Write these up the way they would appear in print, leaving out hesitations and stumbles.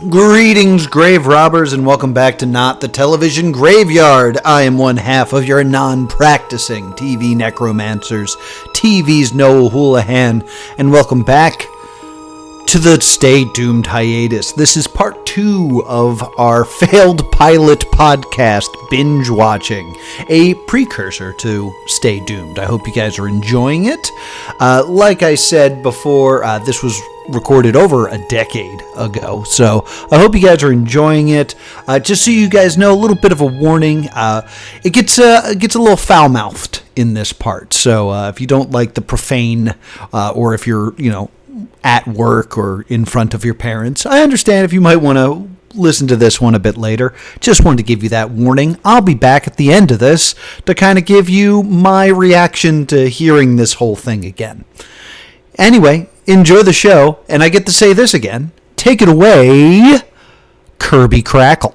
Greetings, grave robbers, and welcome back to Not the Television Graveyard. I am one half of your non-practicing TV necromancers, TV's Noah Houlihan, and welcome back to the Stay Doomed hiatus. This is part 2 of our failed pilot podcast, Binge Watching, a precursor to Stay Doomed. I hope you guys are enjoying it. Like I said before, this was recorded over a decade ago, so I hope you guys are enjoying it. Just so you guys know, a little bit of a warning, it gets a little foul-mouthed in this part, so if you don't like the profane, or if you're, at work or in front of your parents, I understand if you might want to listen to this one a bit later. Just wanted to give you that warning. I'll be back at the end of this to kind of give you my reaction to hearing this whole thing again. Anyway, enjoy the show, and I get to say this again. Take it away, Kirby Crackle.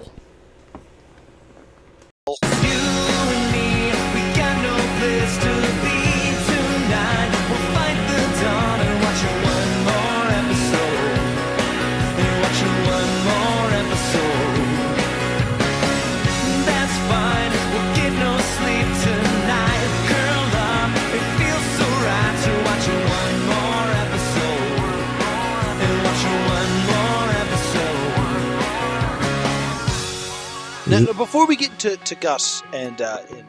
Now, before we get to Gus and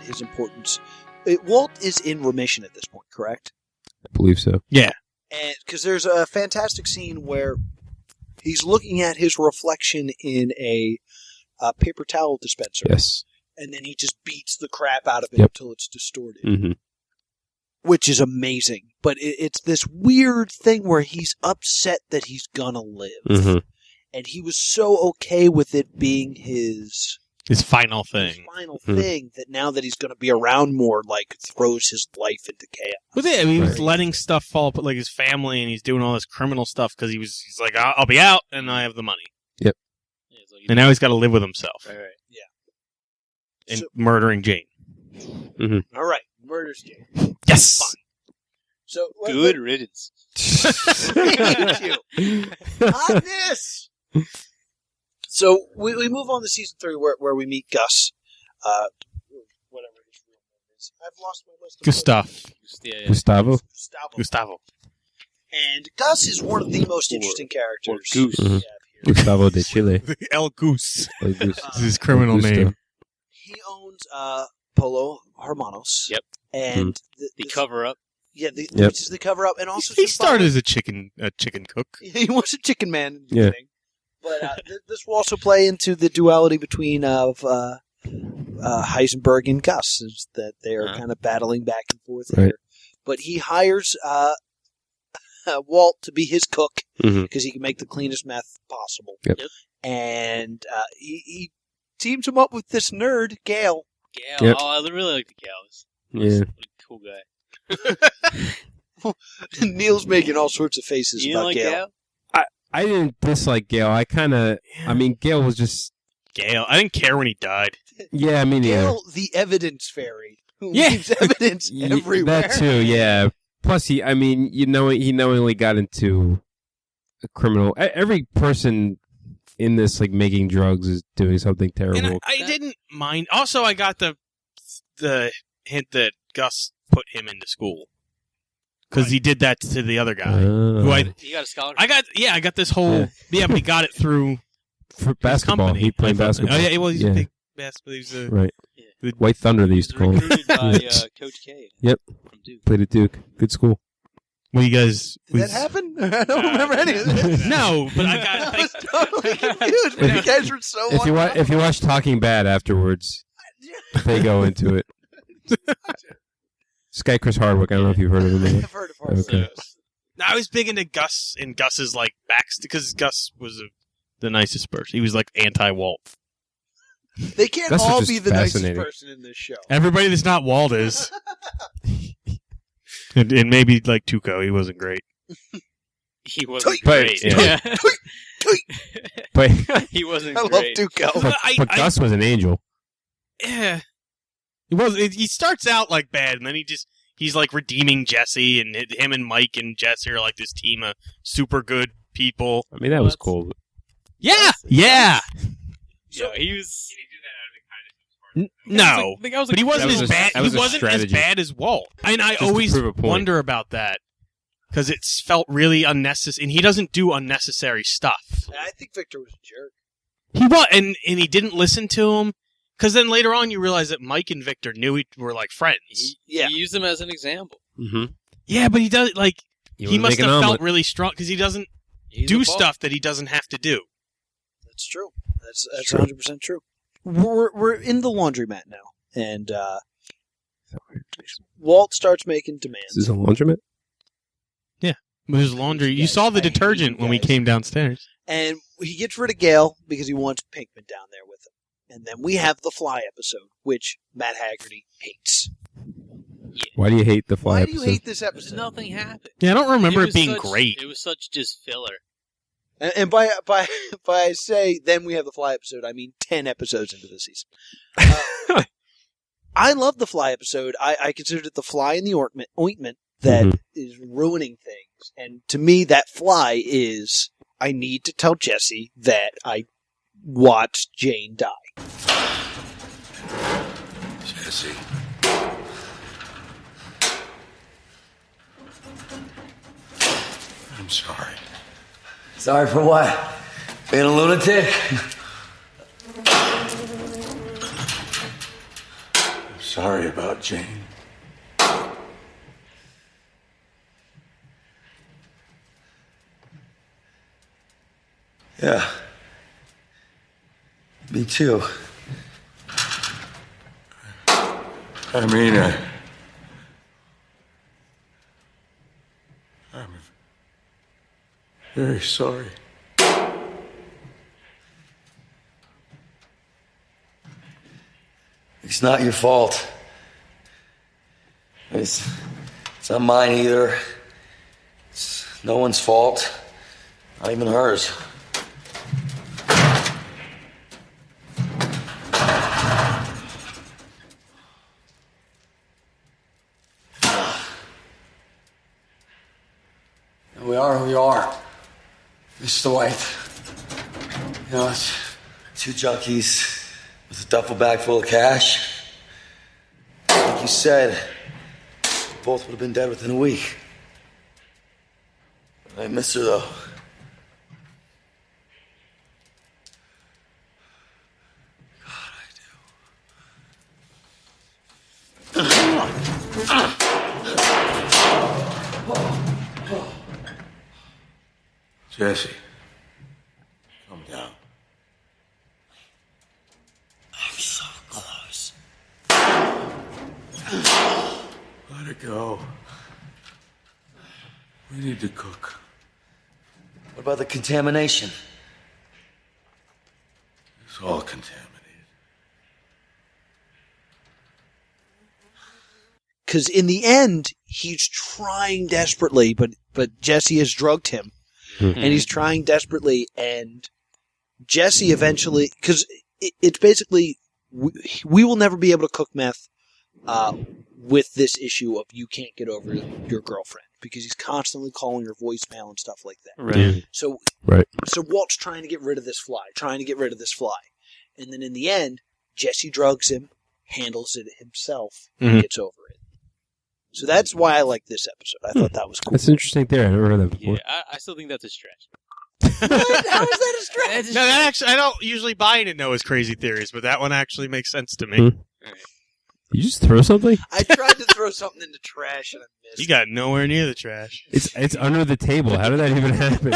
his importance, Walt is in remission at this point, correct? I believe so. Yeah. And because there's a fantastic scene where he's looking at his reflection in a paper towel dispenser. Yes. And then he just beats the crap out of it Yep. until it's distorted. Mm-hmm. Which is amazing. But it's this weird thing where he's upset that he's gonna live. Mm-hmm. And he was so okay with it being his final thing. Thing that now that he's going to be around more, throws his life into chaos. With it, he was letting stuff fall apart, like his family, and he's doing all this criminal stuff because he's like, I'll be out, and I have the money. Yep. And now he's got to live with himself. Right. Yeah. And murdering Jane. Mm-hmm. All right. Murders Jane. Yes! Fine. So, good riddance. Thank you. Hotness! So we move on to season 3 where we meet Gus, whatever his real name is. I've lost my list. Gustavo. And Gus is one of the most interesting characters. Goose. Mm-hmm. We have here. Gustavo de Chile. El Goose. El Goose. This is his criminal name. He owns Polo Hermanos. Yep. And the cover-up. Yeah, which is the cover-up, and also he started as a chicken cook. He was a chicken man in the Yeah. beginning. But this will also play into the duality between Heisenberg and Gus, is that they are kind of battling back and forth here. But he hires Walt to be his cook because he can make the cleanest meth possible. Yep. And he teams him up with this nerd, Gale. Gale. Yep. Oh, I really like the Gales. Yeah. What a cool guy. Neil's making all sorts of faces You about don't like Gale. Gale? I didn't dislike Gale. Gale was just... Gale. I didn't care when he died. Yeah, I mean, Gale, the evidence fairy, who Yeah. leaves evidence everywhere. That too, yeah. Plus, he knowingly got into a criminal... Every person in this, making drugs is doing something terrible. And I didn't mind. Also, I got the hint that Gus put him into school. Because he did that to the other guy. Who He got a scholarship. I got this whole... Yeah, but he got it through... For basketball. company. He played basketball. Oh, yeah, well, he's a big basketball. He's a... Right. Yeah. White Thunder, they used to call him. Recruited by Coach K. Yep. From Duke. Played at Duke. Good school. Well, you guys... Did that happen? I don't remember any of this. No, but I I got... was totally confused. But you guys were so If you watch Talking Bad afterwards, they go into it. This guy Chris Hardwick, I don't know if you've heard of him. I've heard of Hardwick. Okay. No, I was big into Gus and Gus's backs because Gus was the nicest person. He was anti-Walt. They can't That's all just be the nicest fascinating. person in this show. Everybody that's not Walt is. and maybe Tuco, he wasn't great. He wasn't But- great. yeah. Yeah. But He wasn't I love great. Duco. but Gus was an angel. Yeah. He starts out bad, and then he's redeeming Jesse, and him and Mike and Jesse are this team of super good people. I mean, that was cool. Yeah, yeah. Yeah, he was. No, I was but he wasn't That was as a- bad. that He was a wasn't as strategy. bad as Walt. And I Just to always prove a point. wonder about that because it felt really unnecessary. And he doesn't do unnecessary stuff. I think Victor was a jerk. He was, and he didn't listen to him. Because then later on, you realize that Mike and Victor knew were like friends. Yeah. He used him as an example. Mm-hmm. Yeah, but he does like he must have felt omelet. really strong because he doesn't He's do a boss. stuff that he doesn't have to do. That's true. That's True. 100% true. We're in the laundromat now, and Walt starts making demands. Is this a laundromat? With his laundry, you guys- saw the I hate detergent you when we guys. came downstairs. And he gets rid of Gail because he wants Pinkman down there with him. And then we have the Fly episode, which Matt Haggerty hates. Why do you hate the Fly Why episode? do you hate this episode? Nothing happened. Yeah, I don't remember it was being such- great. It was such just filler. And by I say then we have the Fly episode, I mean 10 episodes into the season. I love the Fly episode. I considered it the fly in the ointment that is ruining things. And to me, that fly is I need to tell Jesse that I watched Jane die. Jesse. I'm sorry. Sorry for what? Being a lunatic? I'm sorry about Jane. Yeah. Me too. I mean, I'm very sorry. It's not your fault. It's not mine either. It's no one's fault. Not even hers. We are who we are. Mr. White. You know, it's two junkies with a duffel bag full of cash. Like you said, both would have been dead within a week. I miss her though. Jesse, calm down. I'm so close. Let it go. We need to cook. What about the contamination? It's all contaminated. Because in the end, he's trying desperately, but Jesse has drugged him. And he's trying desperately, and Jesse eventually... Because it's basically... We will never be able to cook meth with this issue of you can't get over your girlfriend. Because he's constantly calling her voicemail and stuff like that. Right. So Walt's trying to get rid of this fly. And then in the end, Jesse drugs him, handles it himself, and gets over it. So that's why I like this episode. I thought that was cool. That's an interesting theory. I never heard that before. Yeah, I still think that's a stretch. What? How is that a stretch? No, that actually, I don't usually buy into Noah's crazy theories, but that one actually makes sense to me. Hmm. You just throw something? I tried to throw something in the trash and I missed. You got nowhere near the trash. It's under the table. How did that even happen?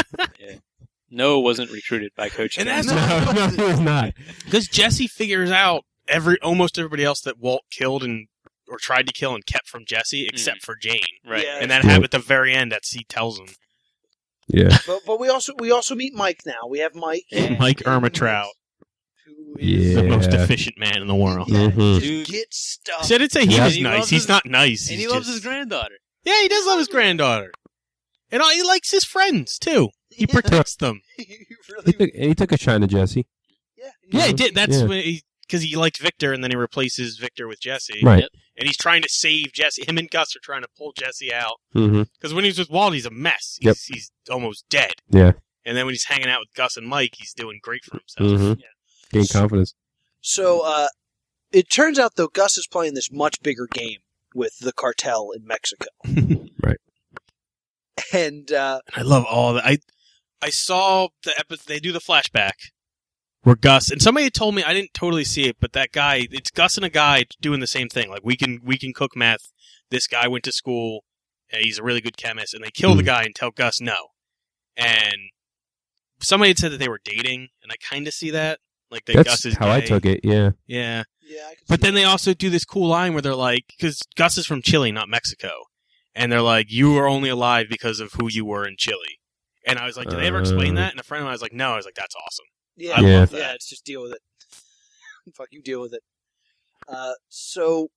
Noah wasn't recruited by Coach And Ken. that's No, he was not. Because Jesse figures out almost everybody else that Walt killed or tried to kill and kept from Jesse, except for Jane. Right. Yeah. And that happened at the very end. That he tells him. Yeah. But we also meet Mike now. We have Mike. Mike Ermitrout, Who is Yeah. the most efficient man in the world. Mhm. Dude. get stuff. See, I didn't say he Yeah. was He nice. loves He's his- not nice. And He's he loves just- his granddaughter. Yeah, he does love his granddaughter. And he likes his friends, too. He protects them. He really, He took a shine to Jesse. yeah. Yeah, he did. That's Yeah. when because he liked Victor, and then he replaces Victor with Jesse. Right. Yep. And he's trying to save Jesse. Him and Gus are trying to pull Jesse out. Mm-hmm. Because when he's with Walt, he's a mess. Yep. He's almost dead. Yeah. And then when he's hanging out with Gus and Mike, he's doing great for himself. Mhm. Gain confidence. So it turns out, though, Gus is playing this much bigger game with the cartel in Mexico. Right. And I love all that. I saw the episode. They do the flashback where Gus and somebody told me, I didn't totally see it, but that guy, it's Gus and a guy doing the same thing. Like we can cook meth. This guy went to school. And he's a really good chemist, and they kill the guy and tell Gus no. And somebody had said that they were dating, and I kind of see that. Like that That's Gus is how gay. I took it. Yeah. Yeah. yeah, I can But see then they also do this cool line where they're like, because Gus is from Chile, not Mexico. And they're like, you are only alive because of who you were in Chile. And I was like, did they ever explain that? And a friend of mine was like, no. I was like, that's awesome. Yeah, I love that. yeah, it's just deal with it. Fuck you, deal with it. So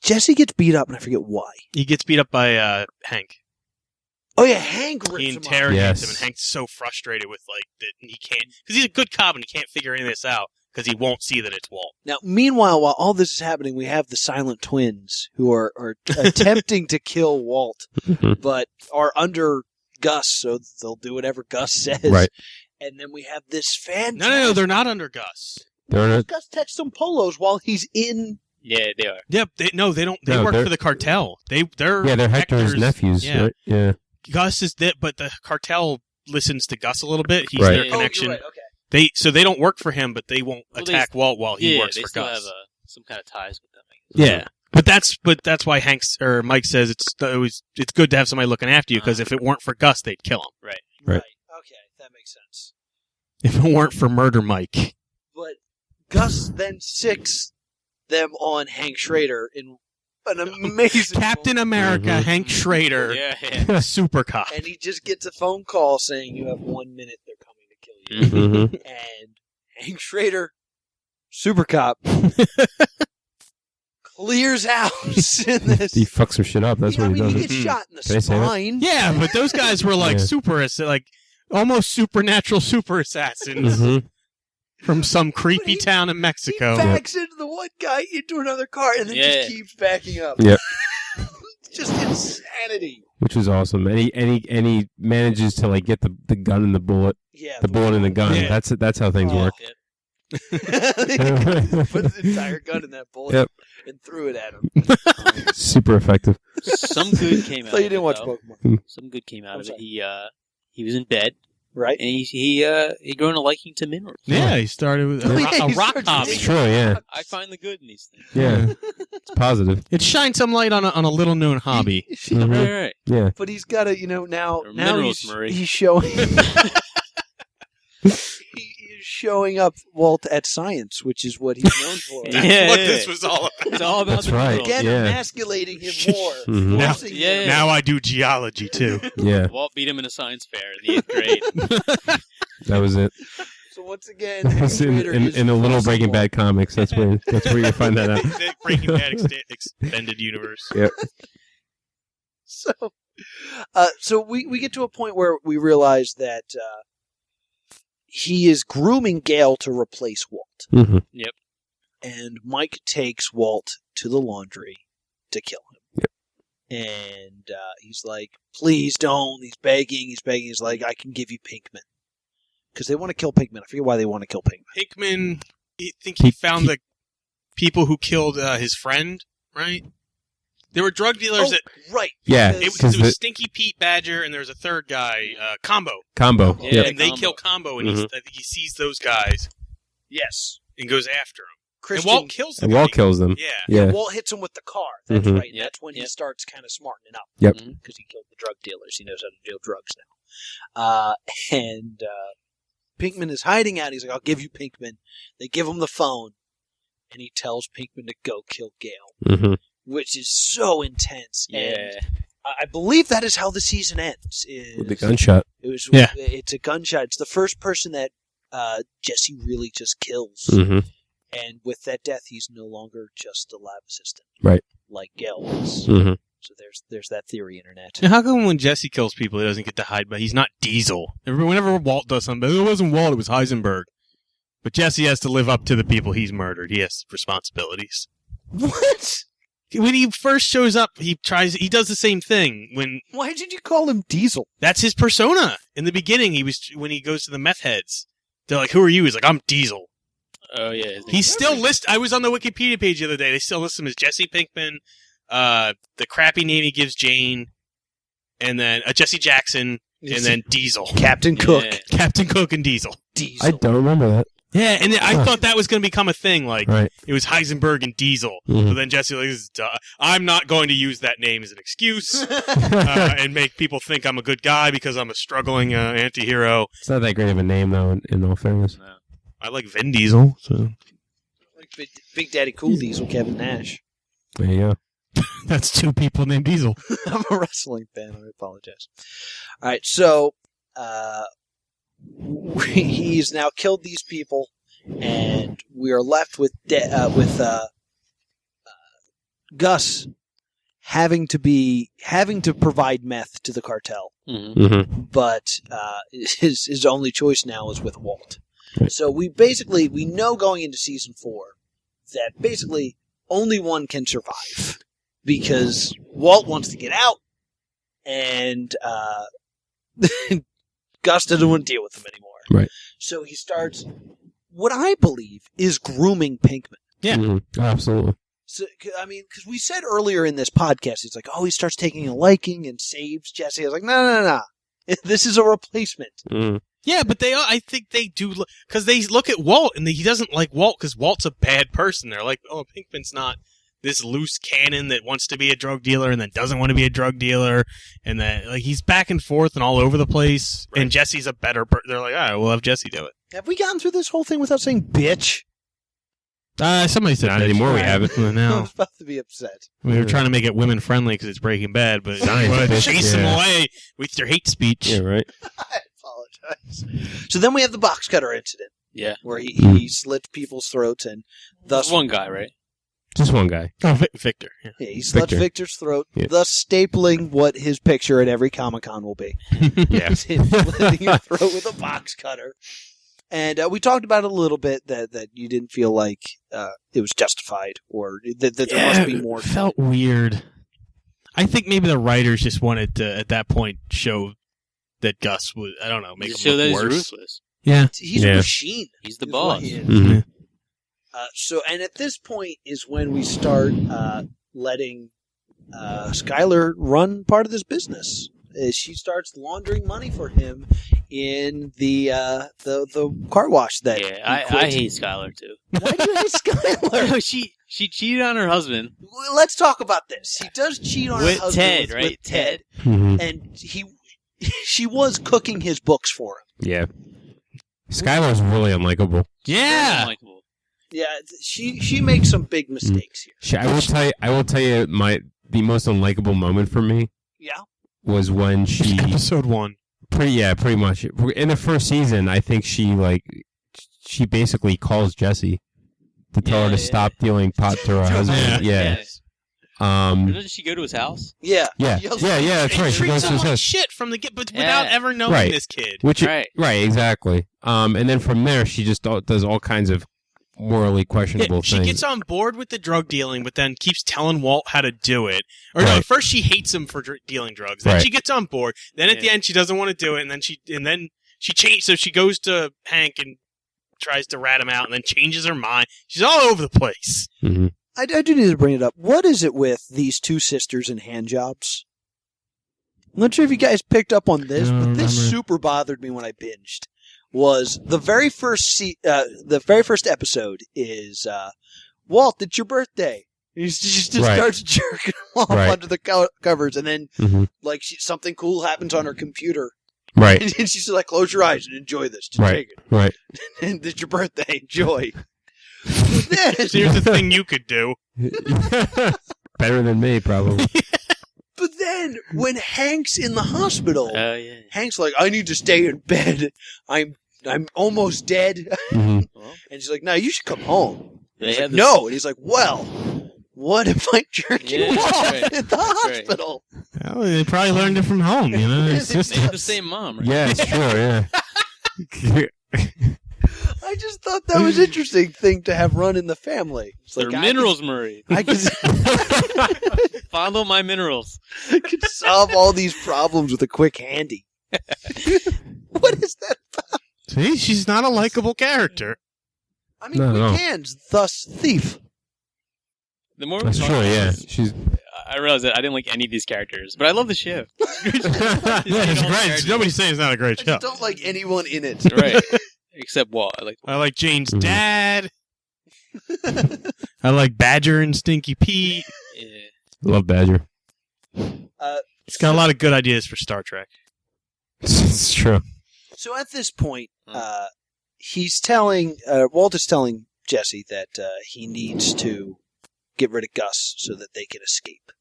Jesse gets beat up, and I forget why. He gets beat up by Hank. Oh yeah, Hank rips He him up. interrogates Yes. him, and Hank's so frustrated with like that he can't, because he's a good cop and he can't figure any of this out because he won't see that it's Walt. Now, meanwhile, while all this is happening, we have the silent twins who are attempting to kill Walt, but are under Gus, so they'll do whatever Gus says. Right. And then we have this fan. No, they're not under Gus. Gus touched some polos while he's in. Yeah, they are. Yep, they don't. They No, work they're- for the cartel. They're They're Hector's nephews. Yeah. Right? Yeah. Gus is that, but the cartel listens to Gus a little bit. He's Right. their Oh, connection. you're right, okay. They don't work for him, but they won't attack Walt while he works they for still Gus. have some kind of ties with them. I guess. Yeah, but that's why Mike says it's good to have somebody looking after you, because if it weren't for Gus, they'd kill him. Right. Okay, that makes sense. If it weren't for Murder Mike. But Gus then sicks them on Hank Schrader in an amazing Captain moment. America, Hank Schrader, Yeah. super cop. And he just gets a phone call saying, "You have 1 minute. They're coming to kill you." Mm-hmm. And Hank Schrader, super cop, clears house in this. He fucks some shit up. That's Yeah, what he does. he gets shot in the Can I say that? spine. Yeah, but those guys were like Yeah. like almost supernatural super assassins Mhm. from some creepy But he- town in He Mexico. backs into the one guy into another car and then Yeah. just keeps backing up. Yep. Just insanity. Which was awesome. And he manages to like get the gun and the bullet, Yeah. the bullet in the gun. Yeah. That's how things work. Yeah. Put the entire gun in that bullet Yep. and threw it at him. Super effective. Some good came out So of you didn't it, watch though. Pokemon, Some good came out I'm of sorry. it. He was in bed, right? and he grown a liking to minerals. Yeah, he started with Oh, yeah, a he rock started hobby. It's true. Yeah. I find the good in these things. Yeah. It's positive. It shines some light on a little known hobby. Mhm. Right, right. Yeah. But he's got to, now Or minerals, he's, Murray. he's showing. He's showing up Walt at science, which is what he's known for. Yeah. That's what this was all about. It's all about That's the right. minerals. Again, Yeah. emasculating him more. Mhm. Now- forcing Yeah. him- Now I do geology too. Yeah. Walt beat him in a science fair in the 8th grade. That was it. So once again, That was in Schrader is the little forcing Breaking Walt. Bad comics. That's where you find that out. The Breaking Bad extended universe. Yep. So we get to a point where we realize that he is grooming Gale to replace Walt. Mm-hmm. And Mike takes Walt to the laundry to kill him. Yep. And he's like, "Please don't." He's begging. He's like, "I can give you Pinkman." Because they want to kill Pinkman. I forget why they want to kill Pinkman. Pinkman, I think he found the people who killed his friend, right? There were drug dealers that... right. Yeah. because- It was Stinky Pete Badger, and there was a third guy, Combo. Combo. Yeah. Yep. And they Combo. kill Combo, and Mhm. I think he sees those guys Yes. and goes after him. Christian, And Walt kills the And guy. Walt kills them. Yeah. Yeah. Walt hits him with the car. That's Mhm. right. Yep, That's when he yep. starts kind of smartening up. Yep. Because he killed the drug dealers. He knows how to deal drugs now. And Pinkman is hiding out. He's like, "I'll give you Pinkman." They give him the phone, and he tells Pinkman to go kill Gale, Mm-hmm. which is so intense. Yeah. And I believe that is how the season ends. With the gunshot. Yeah. It's a gunshot. It's the first person that Jesse really just kills. Mm-hmm. And with that death, he's no longer just a lab assistant. Right. Like Gale was. Mm-hmm. So there's that theory, Internet. And how come when Jesse kills people, he doesn't get to hide, but he's not Diesel? Whenever Walt does something, it wasn't Walt, it was Heisenberg. But Jesse has to live up to the people he's murdered. He has responsibilities. What? When he first shows up, he does the same thing. Why did you call him Diesel? That's his persona. In the beginning, when he goes to the meth heads, they're like, "Who are you?" He's like, "I'm Diesel." Oh yeah. He's still listed. I was on the Wikipedia page the other day. They still list him as Jesse Pinkman, the crappy name he gives Jane, and then Jesse Jackson, and then Diesel. Captain Cook. Yeah. Captain Cook and Diesel. Diesel. I don't remember that. Yeah, and I thought that was going to become a thing. Like, Right. it was Heisenberg and Diesel. Mhm. But then Jesse, like, this is I'm not going to use that name as an excuse and make people think I'm a good guy because I'm a struggling anti-hero. It's not that great of a name, though, in all fairness. No. I like Vin Diesel. So Like Big Daddy Cool Diesel, Kevin Nash. There you go. that's two people named Diesel. I'm a wrestling fan. I apologize. All right, so he's now killed these people, and we are left with Gus having to provide meth to the cartel, Mhm. Mm-hmm. but his only choice now is with Walt. Right. So we know going into season 4 that basically only one can survive because Walt wants to get out, and Gus doesn't want to deal with him anymore. Right. So he starts what I believe is grooming Pinkman. Yeah. Mm-hmm. Absolutely. So, I mean, because we said earlier in this podcast, it's like, oh, he starts taking a liking and saves Jesse. I was like, no. This is a replacement. Mm-hmm. Yeah, but I think they do, because they look at Walt, and he doesn't like Walt because Walt's a bad person. They're like, oh, Pinkman's not this loose cannon that wants to be a drug dealer and then doesn't want to be a drug dealer, and that like he's back and forth and all over the place. Right. And Jesse's a better person. They're like, all right, we'll have Jesse do it. Have we gotten through this whole thing without saying bitch? Somebody said Not bitch. anymore, we Right. haven't. I No. was about to be upset. We were trying to make it women friendly because it's Breaking Bad, but Nice, bitch. chase them Yeah. away with your hate speech. Yeah, right. I apologize. So then we have the box cutter incident Yeah. where he slit people's throats and thus One guy, right? Just one guy. Oh, Victor. Yeah. Yeah, he slit Victor. Victor's throat, Yeah. thus stapling what his picture at every Comic-Con will be. Yeah. Slitting your throat with a box cutter. And we talked about it a little bit, that you didn't feel like it was justified, or that there must be more. It felt weird. I think maybe the writers just wanted to, at that point, show that Gus was, I don't know, make Just him show that look he's worse. ruthless. Yeah. He's a Yeah. machine. He's the is boss. what he is. Mm-hmm. So, and at this point is when we start letting Skylar run part of this business. She starts laundering money for him in the car wash that he Yeah, quit. I hate Skylar too. Why do you hate Skylar? No, she cheated on her husband Well, let's talk about this. He does cheat on her with husband Ted, with right? Ted, Mm-hmm. and she was cooking his books for him. Yeah. Skylar's really unlikable. Yeah. Unlikable. Yeah, she makes some big mistakes here. I will tell you the most unlikable moment for me Yeah, was when she Episode 1. pretty much in the first season. I think she basically calls Jesse to tell her to Yeah. stop dealing pot to her husband. Yeah. Doesn't she go to his house? yeah, Yeah. Yells- Yeah. That's right. She Treats goes to him his like house. shit from the get, but Yeah. without ever knowing Right. this kid. Which Right. right, exactly. And then from there, she just does all kinds of morally questionable Yeah, she things. gets on board with the drug dealing, but then keeps telling Walt how to do it. Or no, Right. at first she hates him for dealing drugs. Then Right. she gets on board. Then at the Yeah. end she doesn't want to do it, and then she changes. So she goes to Hank and tries to rat him out, and then changes her mind. She's all over the place. Mm-hmm. I do need to bring it up. What is it with these two sisters and hand jobs? I'm not sure if you guys picked up on this, I but don't this remember. super bothered me when I binged. Was the very first episode is Walt, it's your birthday. She just Right. starts jerking off Right. under the covers, and then Mm-hmm. like something cool happens on her computer, Right. and she's like, "Close your eyes and enjoy this." Just Right. take it. Right. And it's your birthday. Enjoy. Then- So here's the thing you could do. Better than me, probably. But then, when Hank's in the hospital, Oh yeah. Hank's like, "I need to stay in bed. I'm almost dead." Mm-hmm. Well, And she's like, "No, you should come home." they He's have like, this- "No." And he's like, "Well, what if I jerk you Yeah, off that's right. at the That's right. hospital?" Well, they probably learned it from home, you know. It's just They have the same mom, right? Yeah, it's true. Yeah. just thought that was an interesting thing to have run in the family. It's They're minerals, Murray. I could Follow my minerals. solve all these problems with a quick handy. What is that about? See, she's not a likable character. I mean, No, quick no. hands, thus thief. The more we That's talk true. about Yeah, this, she's. I realized that I didn't like any of these characters, but I love the show. Yeah, it's great. Nobody's saying it's not a great I show. just don't like anyone in it. Right. Except Walt. I like Jane's Mhm. dad. I like Badger and Stinky Pete. Yeah. Love Badger. It's got a lot of good ideas for Star Trek. It's true. So at this point, he's telling Walt is telling Jesse that he needs to get rid of Gus so that they can escape.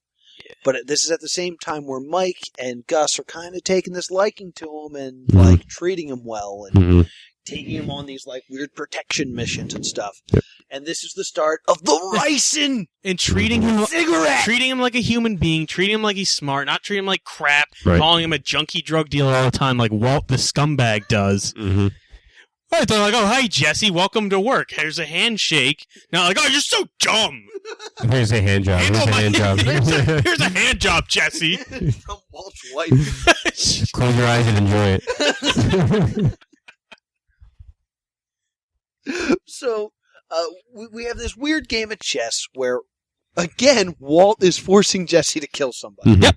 Yeah. But this is at the same time where Mike and Gus are kind of taking this liking to him and Mhm. like treating him well and Mm-hmm. taking him on these like weird protection missions and stuff. Yep. And this is the start of the ricin And treating him cigarette. like a human being, treating him like he's smart, not treating him like crap, Right. calling him a junkie drug dealer all the time like Walt the scumbag does. Mm-hmm. Right, they're like, oh, hey, Jesse, welcome to work. Here's a handshake. Now, like, oh, you're so dumb. Here's a hand job. Here's a hand job. Here's a hand job, Jesse. From Walt's wife. Close your eyes and enjoy it. So we have this weird game of chess where, again, Walt is forcing Jesse to kill somebody. Mhm. Yep.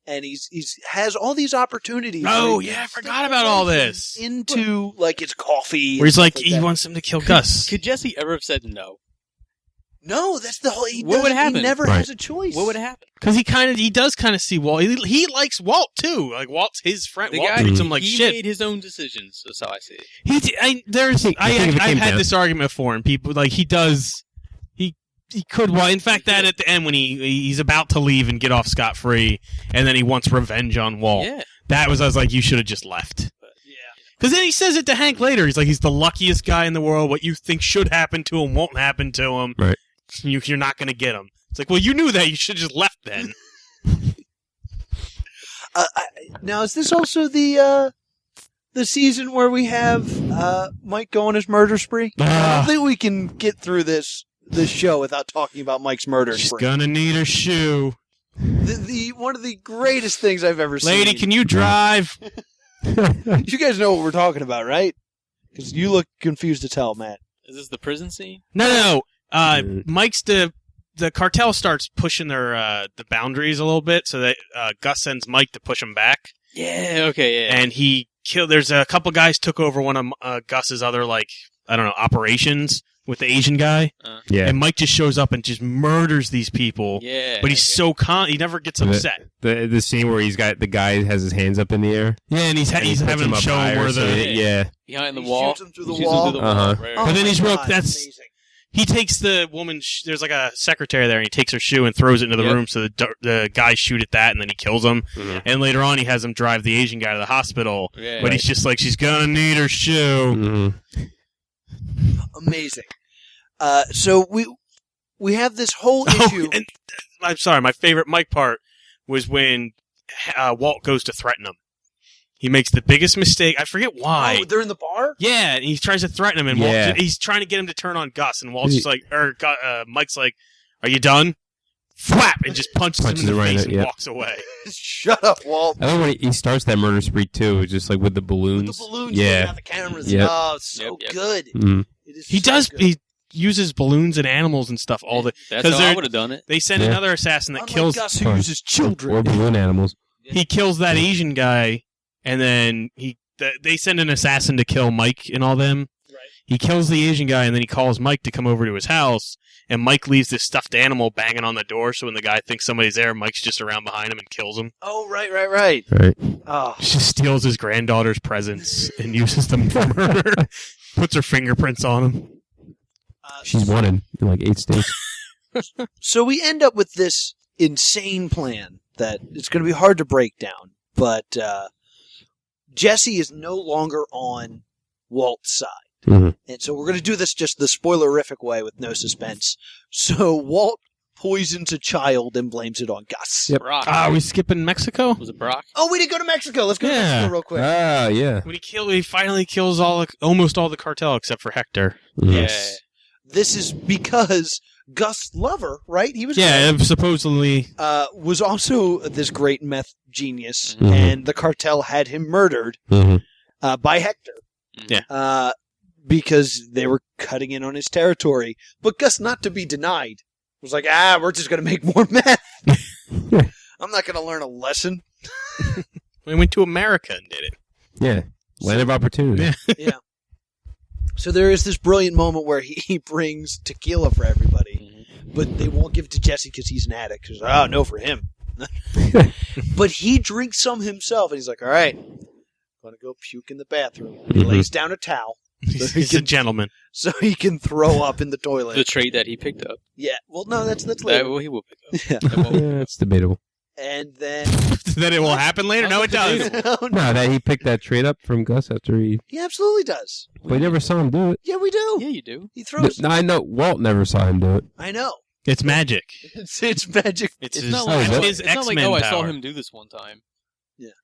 And he's has all these opportunities. Oh, where he yeah, I can forgot stick about all everything this. Into, like, his coffee. Where he's and like, stuff he that. wants him to kill Gus. Could Jesse ever have said no? No, that's the whole... What would happen? He never Right. has a choice. What would happen? Because he does kind of see Walt. He likes Walt, too. Like, Walt's his friend. The Walt guy, treats him like he shit. made his own decisions. That's how I see it. I've think if it came had down- this argument before, and people, like, he could, well, in fact, that at the end when he's about to leave and get off scot-free, and then he wants revenge on Walt. Yeah. I was like, you should have just left. Yeah. Because then he says it to Hank later. He's like, he's the luckiest guy in the world. What you think should happen to him won't happen to him. Right. You're not going to get him. It's like, well, you knew that. You should have just left then. Now, is this also the season where we have Mike go on his murder spree? I don't think we can get through this show without talking about Mike's murder She's spree. going to need her shoe. The one of the greatest things I've ever seen. Lady, can you drive? You guys know what we're talking about, right? Because you look confused as hell, Matt. Is this the prison scene? No. Mike's the cartel starts pushing their the boundaries a little bit, so that Gus sends Mike to push him back. Yeah. Okay. Yeah. And he killed. There's a couple guys took over one of Gus's other operations with the Asian guy, Yeah. and Mike just shows up and just murders these people. yeah. But he's so he never gets upset. The scene where the guy has his hands up in the air. Yeah, and he's and he having puts him up show higher, where so the yeah. behind the He wall. shoots him through the He shoots him wall. through the wall. Uh-huh. Right, Oh But then my he's real- God, that's- amazing. he takes the woman's. There's like a secretary there, and he takes her shoe and throws it into the Yep. room. So the guys shoot at that, and then he kills him. Mhm. And later on, he has him drive the Asian guy to the hospital. Yeah. But he's just like, she's gonna need her shoe. Amazing. So we have this whole issue. And I'm sorry, my favorite Mike part was when Walt goes to threaten him. He makes the biggest mistake. I forget why. Oh, they're in the bar? Yeah, and he tries to threaten him, and Yeah. he's trying to get him to turn on Gus, and Walt's just like, Mike's like, "Are you done?" Flap, and just punches him Punches in the him right face in it, and yeah. walks away. Shut up, Walt. I love when he starts that murder spree too, just like with the balloons. With the balloons Yeah. looking at the cameras. Yep. Oh, it's so Yep. good. Mhm. It is He so does. good. He uses balloons and animals and stuff. All the That's 'cause how I they're- would have done it. they send Yeah. another assassin that Unlike kills. Gus, who uses children. Or balloon animals. He kills that Asian guy, and then they send an assassin to kill Mike and all them. Right. He kills the Asian guy, and then he calls Mike to come over to his house. And Mike leaves this stuffed animal banging on the door, so when the guy thinks somebody's there, Mike's just around behind him and kills him. Oh, right. Right. Oh, She steals his granddaughter's presents and uses them for murder. Puts her fingerprints on him. She's wanted in like 8 states. So we end up with this insane plan that it's going to be hard to break down. But Jesse is no longer on Walt's side. Mhm. And so we're going to do this just the spoilerific way with no suspense. So Walt poisons a child and blames it on Gus. Yep. Brock. Are we skipping Mexico? Was it Brock? Oh, we didn't go to Mexico. Let's go to Yeah. Mexico real quick. Ah, yeah. When he finally kills almost all the cartel except for Hector. Yes. This is because Gus' lover, right? He was Supposedly. was also this great meth genius, Mhm. and the cartel had him murdered by Hector. Yeah. Because they were cutting in on his territory. But Gus, not to be denied, was like, we're just going to make more meth. I'm not going to learn a lesson. We went to America and did it. Yeah. Land of opportunity. Yeah. So there is this brilliant moment where he brings tequila for everybody, but they won't give it to Jesse because he's an addict. He's like, no for him. But he drinks some himself, and he's like, all right, I'm going to go puke in the bathroom. He lays down a towel He's a gentleman. so he can throw up in the toilet. The trait that he picked up. Yeah, well, no, that's That later. he will pick up. Yeah. Yeah, it's debatable. And then... That it will happen later? No, it does. Oh, no. No, that he picked that trade up from Gus after he... He absolutely does. We never saw him do it. Yeah, we do. Yeah, you do. He throws... No, I know Walt never saw him do it. I know. It's magic. It's magic. It's It's his, not like- his It's not like, X-Men I saw power. him do this one time.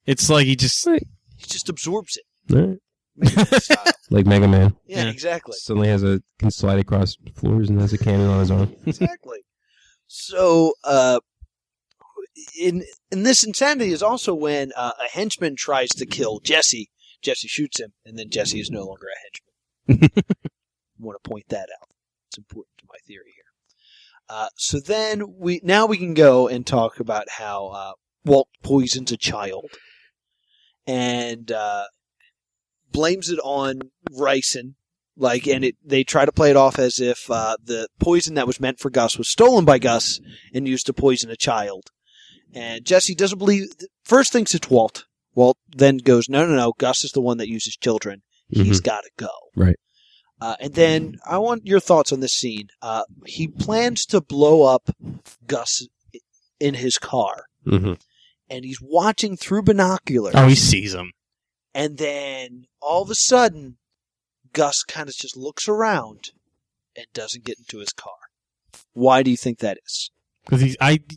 It's like he just... He just absorbs it. All right. Mega style. Like Mega Man. Yeah, Yeah. exactly. Suddenly can slide across floors and has a cannon on his arm. Exactly. So, in this insanity is also when a henchman tries to kill Jesse. Jesse shoots him, and then Jesse is no longer a henchman. I want to point that out. It's important to my theory here. So then we can go and talk about how Walt poisons a child and blames it on ricin. They try to play it off as if the poison that was meant for Gus was stolen by Gus and used to poison a child. And Jesse doesn't believe. First thinks it's Walt. Walt then goes, no. Gus is the one that uses children. He's got to go. Right. And then I want your thoughts on this scene. He plans to blow up Gus in his car, Mm-hmm. and he's watching through binoculars. Oh, he sees him. And then all of a sudden, Gus kind of just looks around and doesn't get into his car. Why do you think that is? Because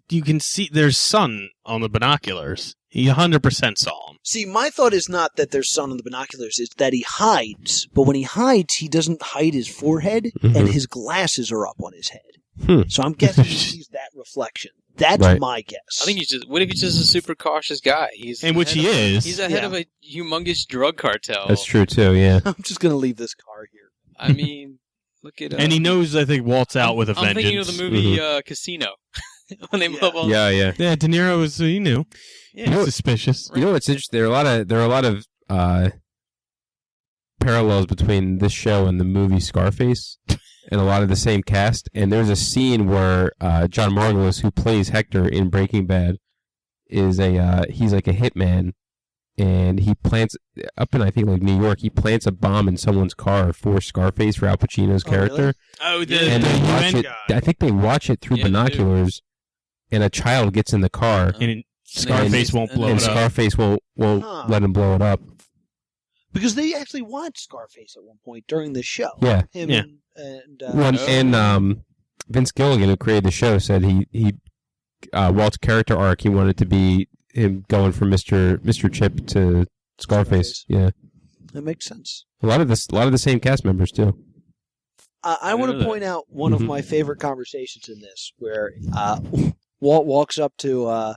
you can see there's sun on the binoculars. He 100% saw him. See, my thought is not that there's sun on the binoculars, it's that he hides. But when he hides, he doesn't hide his forehead, and his glasses are up on his head. So I'm guessing he sees that reflection. That's Right. my guess. I think what if he's just a super cautious guy? And which he is. He's ahead Yeah. of a humongous drug cartel. That's true, too, yeah. I'm just going to leave this car here. I mean, look at... And he knows, I think, Walt's out with a I'm vengeance. thinking of the movie Casino. When they blow up. Yeah, yeah. Yeah, De Niro was, he knew. Yeah. You know- Suspicious. You know what's interesting? There are a lot of parallels between this show and the movie Scarface, and a lot of the same cast. And there's a scene where John Margolis, who plays Hector in Breaking Bad, is he's like a hitman, and he plants up in I think like New York. He plants a bomb in someone's car for Scarface, for Al Pacino's Oh, character. really? Oh, the And they watch UN it. guy. I think they watch it through Yeah, they do. binoculars, and a child gets in the car. And Scarface won't blow and it up. Scarface won't Huh. let him blow it up. Because they actually watched Scarface at one point during the show. Yeah. Him Yeah. and Well, Oh. and Vince Gilligan, who created the show, said he Walt's character arc, he wanted to be him going from Mr. Chip to Scarface. Yeah, that makes sense. a lot of the same cast members too. I want know to that. point out one of my favorite conversations in this, where Walt walks up to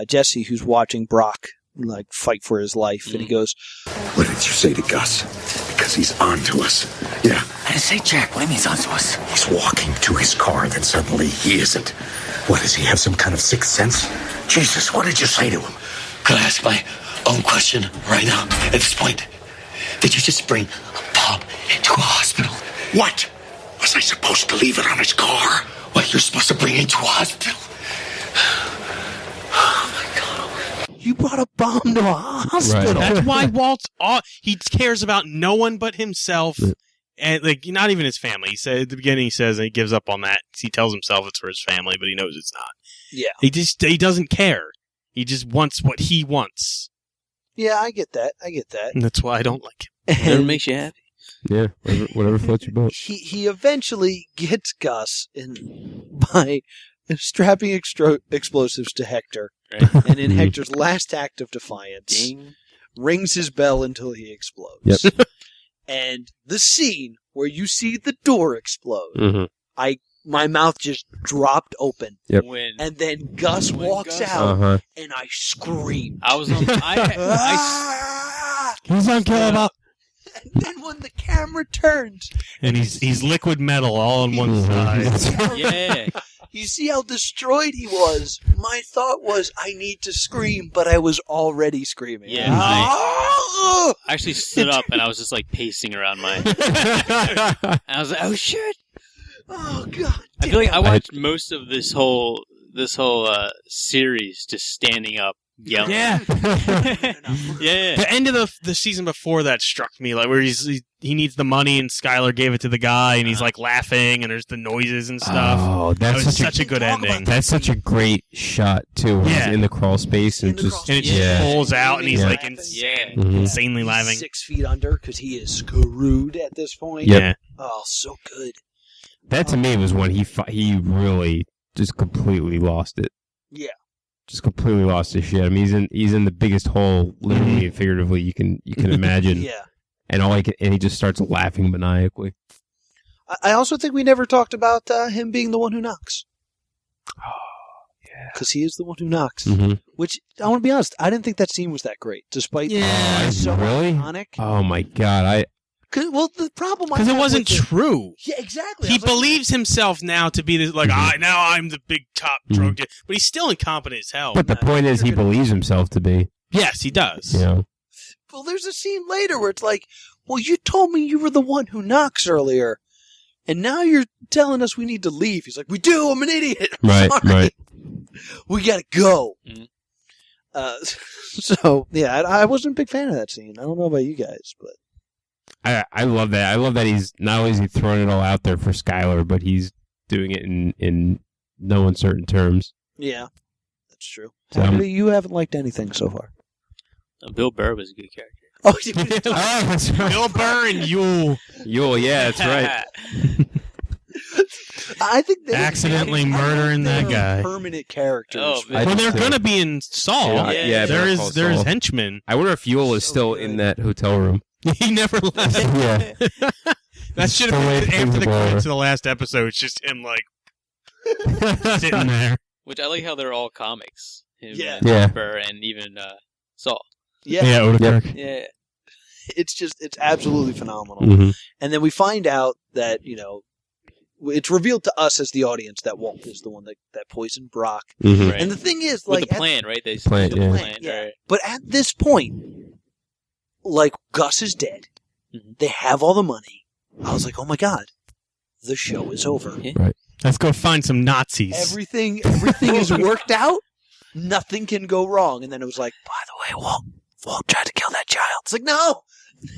Jesse, who's watching Brock fight for his life, and he goes, What did you say to Gus? Because he's on to us. Yeah. I didn't say Jack. What do you mean he's on to us? He's walking to his car, then suddenly he isn't. What, does he have some kind of sixth sense? Jesus, what did you say to him? Could I ask my own question right now? At this point, did you just bring a pup into a hospital? What? Was I supposed to leave it on his car? What, you're supposed to bring it into a hospital? "You brought a bomb to a hospital." That's why Walt's he cares about no one but himself, and not even his family. He said at the beginning, he says he gives up on that. He tells himself it's for his family, but he knows it's not. Yeah. He doesn't care. He just wants what he wants, Yeah, I get that. and that's why I don't like him. Whatever And makes you happy. Yeah, whatever floats your boat. he eventually gets Gus, and by strapping explosives to Hector. Right. And in Hector's last act of defiance, Ding. rings his bell until he explodes. Yep. And the scene where you see the door explode, Mm-hmm. my mouth just dropped open. Yep. When And then Gus walks Gus- out, Uh-huh. and I screamed. I was on, Ah! He's unkillable. And then when the camera turns, And he's liquid metal all on one side. yeah. you see how destroyed he was. My thought was, I need to scream, but I was already screaming. Yeah, Ah! I actually stood up and I was just like pacing around and I was like, oh shit. Oh god! I feel like I watched most of this whole series just standing up yelling. Yeah. Yeah. The end of the season before that struck me, like where he needs the money and Skylar gave it to the guy and he's like laughing and there's the noises and stuff. Oh, That that's was such such a good Talk about ending. that. That's such a great shot too. When Yeah. he's in the crawl space In and the just crawl And it space. just Yeah. pulls out and he's Yeah. like Yeah. Mhm. insanely laughing. 6 feet under because he is screwed at this point. Yep. Yeah. Oh, so good. That to me was when he really just completely lost it. Yeah. Just completely lost his shit. I mean, he's in the biggest hole, literally and figuratively, you can imagine. Yeah. And he just starts laughing maniacally. I also think we never talked about him being the one who knocks. Yeah. Because he is the one who knocks. Mm-hmm. Which, I want to be honest, I didn't think that scene was that great. Despite Yeah. being so Really? iconic. Oh my god! Well, the problem I Because it had wasn't with true. Yeah, exactly. I He was like, believes himself now to be this, like, now I'm the big top drug dealer. But he's still incompetent as hell. But the point is, he believes himself to be. Yes, he does. You know. well, there's a scene later where it's like, well, you told me you were the one who knocks earlier, and now you're telling us we need to leave. He's like, we do. I'm an idiot. I'm Right. sorry. Right. We gotta go. Mhm. So yeah, I wasn't a big fan of that scene. I don't know about you guys, but I love that. I love that he's not only is he throwing it all out there for Skylar, but he's doing it in no uncertain terms. yeah, that's true. So, Haggerty, you haven't liked anything so far. Bill Burr was a good character. Oh, you oh, that's right. Bill Burr and Yule. Yule, yeah, that's right. I think they Accidentally murdering that guy. Permanent characters. Oh, I Well, do they're too. gonna be in Saul. Yeah, there Better is Call Saul. henchmen. I wonder if Yule is So still good. in that hotel room. He never left. Yeah. That should Still have waiting been for after the the bar. credits of the last episode. It's just him like sitting there. Which I like how they're all comics. Him Yeah. and Yeah. Burr and even Saul. Yeah, Odenkirk. Yeah. it's absolutely phenomenal. Mm-hmm. And then we find out that, it's revealed to us as the audience that Walt is the one that poisoned Brock. Mm-hmm. Right. And the thing is, With like, the plan, right? They Plan, the yeah. plan, yeah. right? But at this point, like, Gus is dead. Mhm. They have all the money. I was like, oh my god, the show is over. Yeah. Let's go find some Nazis. Everything is worked out. Nothing can go wrong. And then it was like, by the way, Walt tried to kill that child. It's like, no.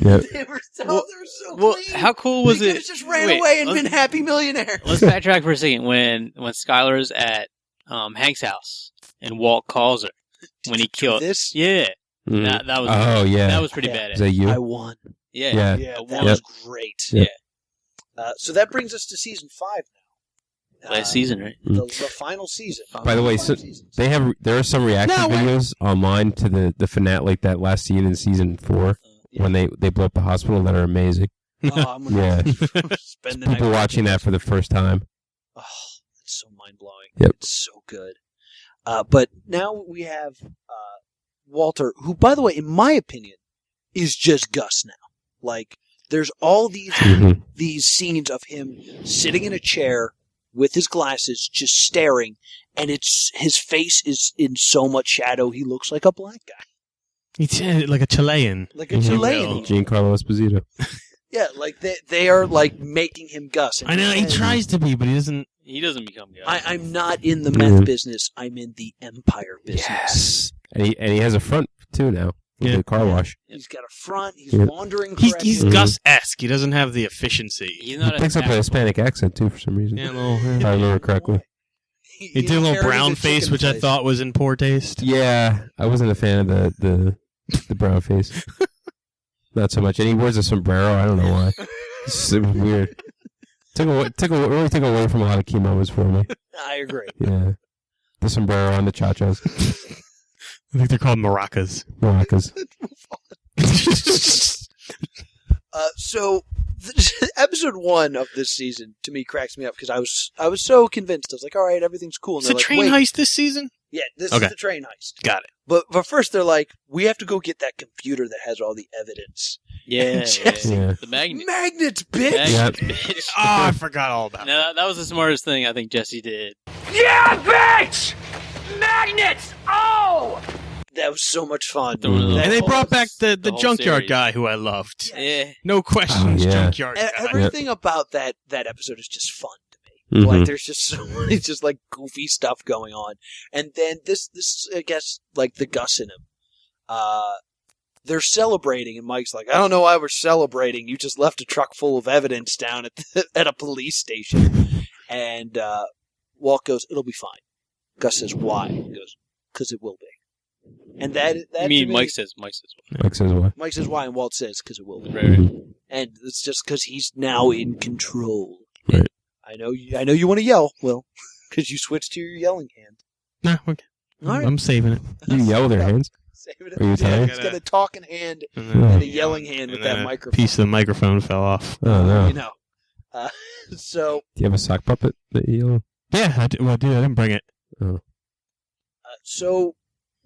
Yep. They were so, Well- they were so Well, clean. how cool was They it? could've just ran Wait, away and let's- been happy millionaires. Let's backtrack for a second. When Skylar's at Hank's house and Walt calls her when he killed. this. Yeah, Mhm. that was. Oh, yeah. That was pretty Yeah. Is badass. that you? I won. Yeah. Yeah. Yeah, I that won. was great. Yeah. So that brings us to season 5 now. Last season, right? The final season. By the way, so there are some reaction No, videos online to the finale, like that last scene in season 4 when they blow up the hospital that are amazing. Oh, I'm gonna Yeah. spend the night People watching that for the first time. Oh, it's so mind blowing. Yep. It's so good. But now we have Walter, who, by the way, in my opinion, is just Gus now. Like, there's all Mhm. these scenes of him sitting in a chair with his glasses, just staring, and his face is in so much shadow. He looks like a black guy, He's like a Chilean. like a Mhm. Chilean. Giancarlo Esposito. Yeah, like they are like making him Gus. And I know he and tries to be, but he doesn't. He doesn't become Gus. I'm not in the meth business. I'm in the empire business. Yes. And he has a front too now with Yeah. the car wash. He's got a front. He's Yeah. wandering He's correctly. Gus-esque. He doesn't have the efficiency. He's He not picks up a Hispanic accent too for some reason. Yeah, well, If I remember correctly. He he did a little inherited brown the face, chicken which I place. thought was in poor taste. Yeah, I wasn't a fan of the brown face. Not so much. And he wears a sombrero. I don't know why. It was weird. Really took away from a lot of key moments for me. I agree. Yeah. The sombrero and the cha-chas. I think they're called maracas. Maracas. So, episode 1 of this season to me cracks me up because I was so convinced. I was like, all right, everything's cool. And It's a they're like, train wait. heist this season? Yeah, this Okay. is the train heist. Got it. But first they're like, we have to go get that computer that has all the evidence. Yeah, Jesse. Yeah. the magnet. Magnets, bitch! Yep. Bitch. Oh, I forgot all about it. No, that was the smartest thing I think Jesse did. Yeah, bitch! Magnets! Oh! That was so much fun. Mhm. And they brought back the whole junkyard series. guy who I loved. Yeah. No questions, Oh, yeah. junkyard guy. Everything about that episode is just fun to me. Mhm. Like, there's just so many just like goofy stuff going on. And then this is, I guess, like the Gus in him. They're celebrating, and Mike's like, I don't know why we're celebrating. You just left a truck full of evidence down at a police station. And Walt goes, it'll be fine. Gus says, why? He goes, because it will be. And that I to mean, me- Mike says. Mike says what? Mike says why, and Walt says because it will be. Right, right. Mhm. And it's just because he's now in control. Right. I know you want to yell, Will, because you switched to your yelling hand. No, okay. All right. I'm saving it. You yell with their hands? Save it. Are you Yeah, tired? he's got a talking hand And Oh. and a yelling hand with and that then a microphone. piece of the microphone fell off. Oh, no. You Do know. So you have a sock puppet that you yell? Yeah, I didn't bring it. so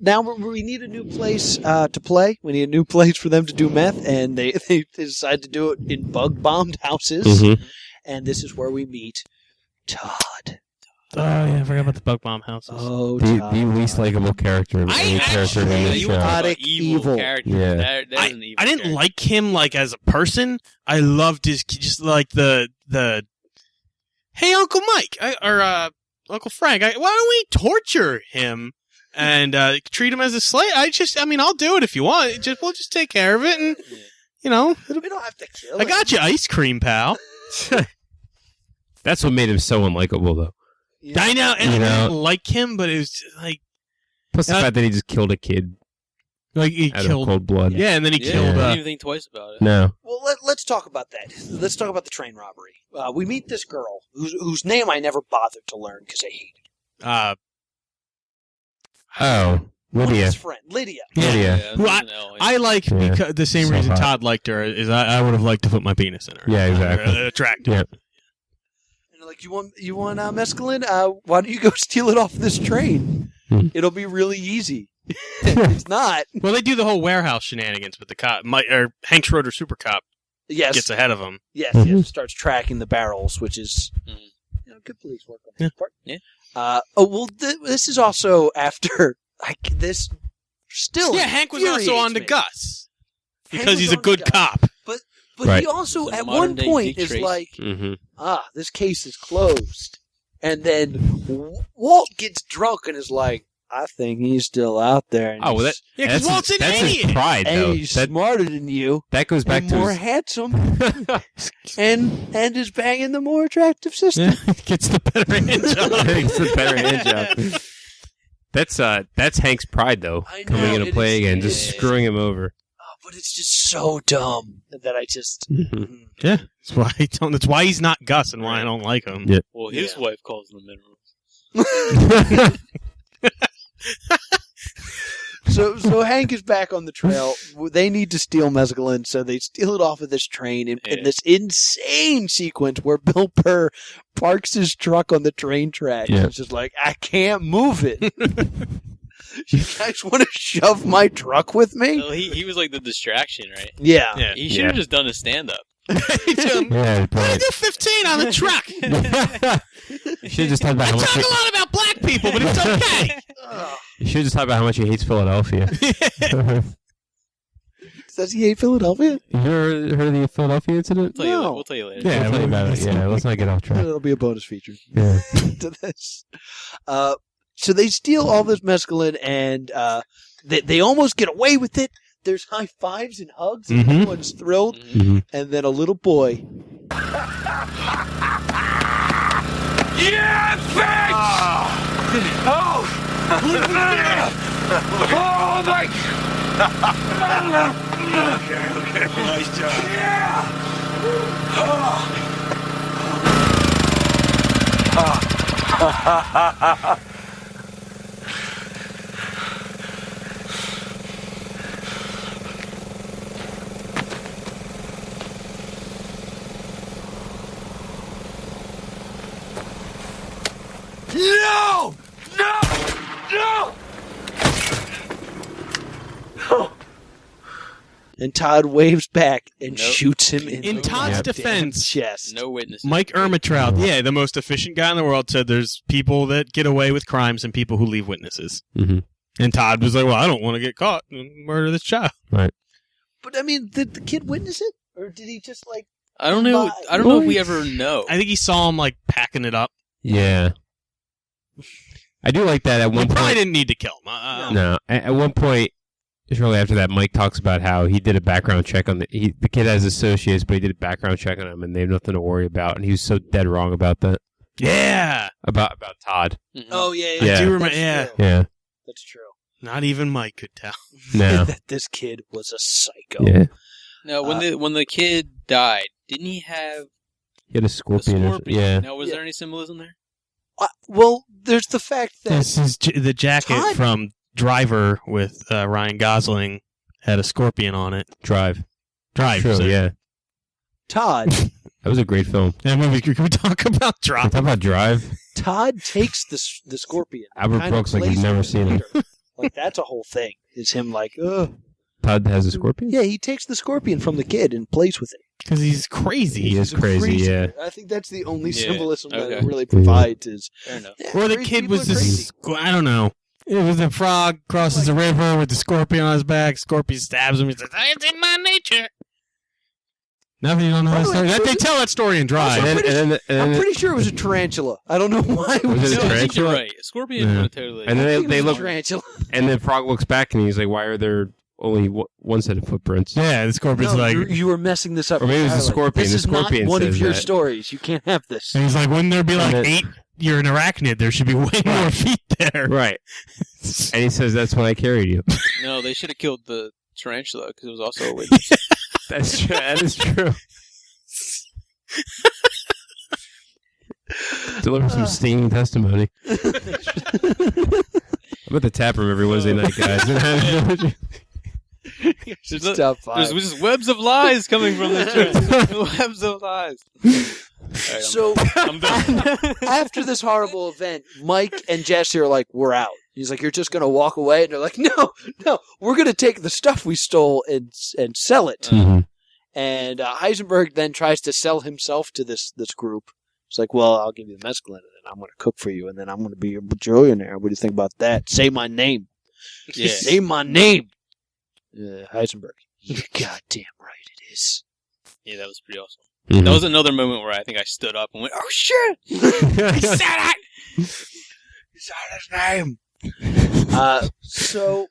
now we need a new place to play. We need a new place for them to do meth, and they decide to do it in bug-bombed houses. Mhm. And this is where we meet Todd. Oh, yeah, I forgot about the bug bomb houses. Oh, The Todd. least likable character of I any character in actually- this You show. want to talk Chaotic about evil evil. character. Yeah. That is an evil I didn't character. like him like as a person. I loved his just like the hey Uncle Mike or Uncle Frank. Why don't we torture him and treat him as a slave? I'll do it if you want. We'll just take care of it, and We don't have to kill I him. got you ice cream, pal. That's what made him so unlikable, though. Yeah. I know, and You I know- didn't like him, but it was just like Plus the Uh, fact that he just killed a kid he out killed. of cold blood. Yeah, and then he Yeah, killed. I didn't even think twice about it. No. Well, let's talk about that. Let's talk about the train robbery. We meet this girl whose name I never bothered to learn because I hated her. Oh, One of Lydia. his friend, Lydia. Lydia. Who I like Yeah. because the same So reason hot. Todd liked her is I would have liked to put my penis in her. Yeah, exactly. Attractive. Yeah. And they're like, you want mescaline? Why don't you go steal it off this train? Hmm. It'll be really easy. It's not. Well, they do the whole warehouse shenanigans with the cop. Hank Schroeder, super cop, Yes. gets ahead of him. Yes. Mhm. Yes. Starts tracking the barrels, which is good police work on his part. Yeah. This is also after this. Still, Yeah, Hank was also infuriates on to me. Gus Hank because was he's a on good to Gus. cop. But Right. he also, It's a at one modern-day point, Dick is Tracy. like, Mm-hmm. this case is closed. And then Walt gets drunk and is like, I think he's still out there. And Oh, well, he's- Yeah, 'cause that's Walt's an that's his idiot. pride, and though. he's That, smarter than you, that goes back and to more his... handsome, and is banging the more attractive sister. Yeah, gets the better hand job. It's a better hand job. That's Hank's pride, though, I know, coming into it play is- again, it just is. screwing him over. Oh, but it's just so dumb that I just. Mhm. Yeah, that's why he's not Gus and why I don't like him. Yeah. Well, his Yeah. wife calls them minerals. So Hank is back on the trail. They need to steal mescaline, so they steal it off of this train in Yeah. this insane sequence where Bill Burr parks his truck on the train track. Yeah. He's just like, I can't move it. You guys want to shove my truck with me? Well, he was like the distraction, right? Yeah. Yeah. He should have just done a stand-up. Yeah, Why but... do 15 on the truck? You should just talk about I how much talk a lot about black people, but it's okay. you should just talk about how much he hates Philadelphia. Does he hate Philadelphia? You ever heard of the Philadelphia incident? We'll tell you later. Yeah, we'll tell you about it. Yeah, let's not get off track. That'll be a bonus feature Yeah. to this. So they steal all this mescaline, and they almost get away with it. There's high fives and hugs, and Mhm. everyone's thrilled. Mhm. And then a little boy. Yeah, bitch! Oh! Oh, my... Okay. Nice job. Yeah! No! No! No! No! And Todd waves back and Nope. shoots him In Todd's defense, chest. No witnesses. Mike Ermitrout, yeah, the most efficient guy in the world, said there's people that get away with crimes and people who leave witnesses. Mm-hmm. And Todd was like, well, I don't want to get caught and murder this child. Right. But I mean, did the kid witness it, or did he just like? I don't know. I don't know if we ever know. I think he saw him, like, packing it up. Yeah. I do like that at He one probably point. didn't need to kill him. No. At one point, shortly after that, Mike talks about how he did a background check on the kid has associates, but he did a background check on him, and they have nothing to worry about. And he was so dead wrong about that. Yeah. About Todd. Mhm. Oh yeah, Yeah. I do remember, That's yeah. true. Yeah. That's true. Not even Mike could tell. No. That this kid was a psycho. Yeah. No, when the kid died, didn't he have He had a a scorpion. scorpion? Yeah. Now, was Yeah. there any symbolism there? Well, there's the fact that This is the jacket Todd- from Driver with Ryan Gosling had a scorpion on it. Drive. Drive. True, so- yeah. Todd That was a great film. That movie, can we talk about Can we Drive? talk about Drive? Todd takes the scorpion. Albert kinda Brooks like he's plays never with seen it. later. Like that's a whole thing. Is him like, ugh. Todd has a scorpion? Yeah, he takes the scorpion from the kid and plays with it. Because he's crazy. He is He's a crazy, crazy- yeah. I think that's the only Yeah, symbolism that okay. it really provides. Is Fair enough. yeah, Or the crazy kid people was are this, crazy. I don't know. It was a frog crosses the river with the scorpion on his back. Scorpion stabs him. He says, it's in my nature. Nothing, you don't know By that the way, story. That, they was it- tell that story in Drive. Also, And then I'm pretty sure it was a tarantula. I don't know why it Was was. it a No, I think you're tarantula? right. A scorpion Yeah. would totally. And then I think they it was look, a tarantula. and then Frog looks back and he's like, "Why are there only one set of footprints?" Yeah, the scorpion's No, like... you were messing this up. Or maybe it was the entirely. scorpion. This The is not scorpion one of says your that. stories. You can't have this. And he's like, wouldn't there be like And then- 8? You're an arachnid. There should be way more feet there. Right. And he says, "That's when I carried you." No, they should have killed the tarantula because it was also a witness. That's true. That is true. Deliver some stinging testimony. I'm at the tap room every Wednesday night, guys. Stop There's just webs of lies coming from this church. Webs of lies. All right, So I'm done. after this horrible event, Mike and Jesse are like, "We're out." He's like, "You're just gonna walk away?" And they're like, "No, we're gonna take the stuff we stole and sell it." Mhm. And Heisenberg then tries to sell himself to this group. It's like, "Well, I'll give you the mescaline, and then I'm going to cook for you, and then I'm going to be your bajillionaire. What do you think about that? Say my name. Yeah. Say my name." Heisenberg, you're goddamn right it is. Yeah, that was pretty awesome. Mhm. That was another moment where I think I stood up and went, "Oh shit!" He said it. He said his name. So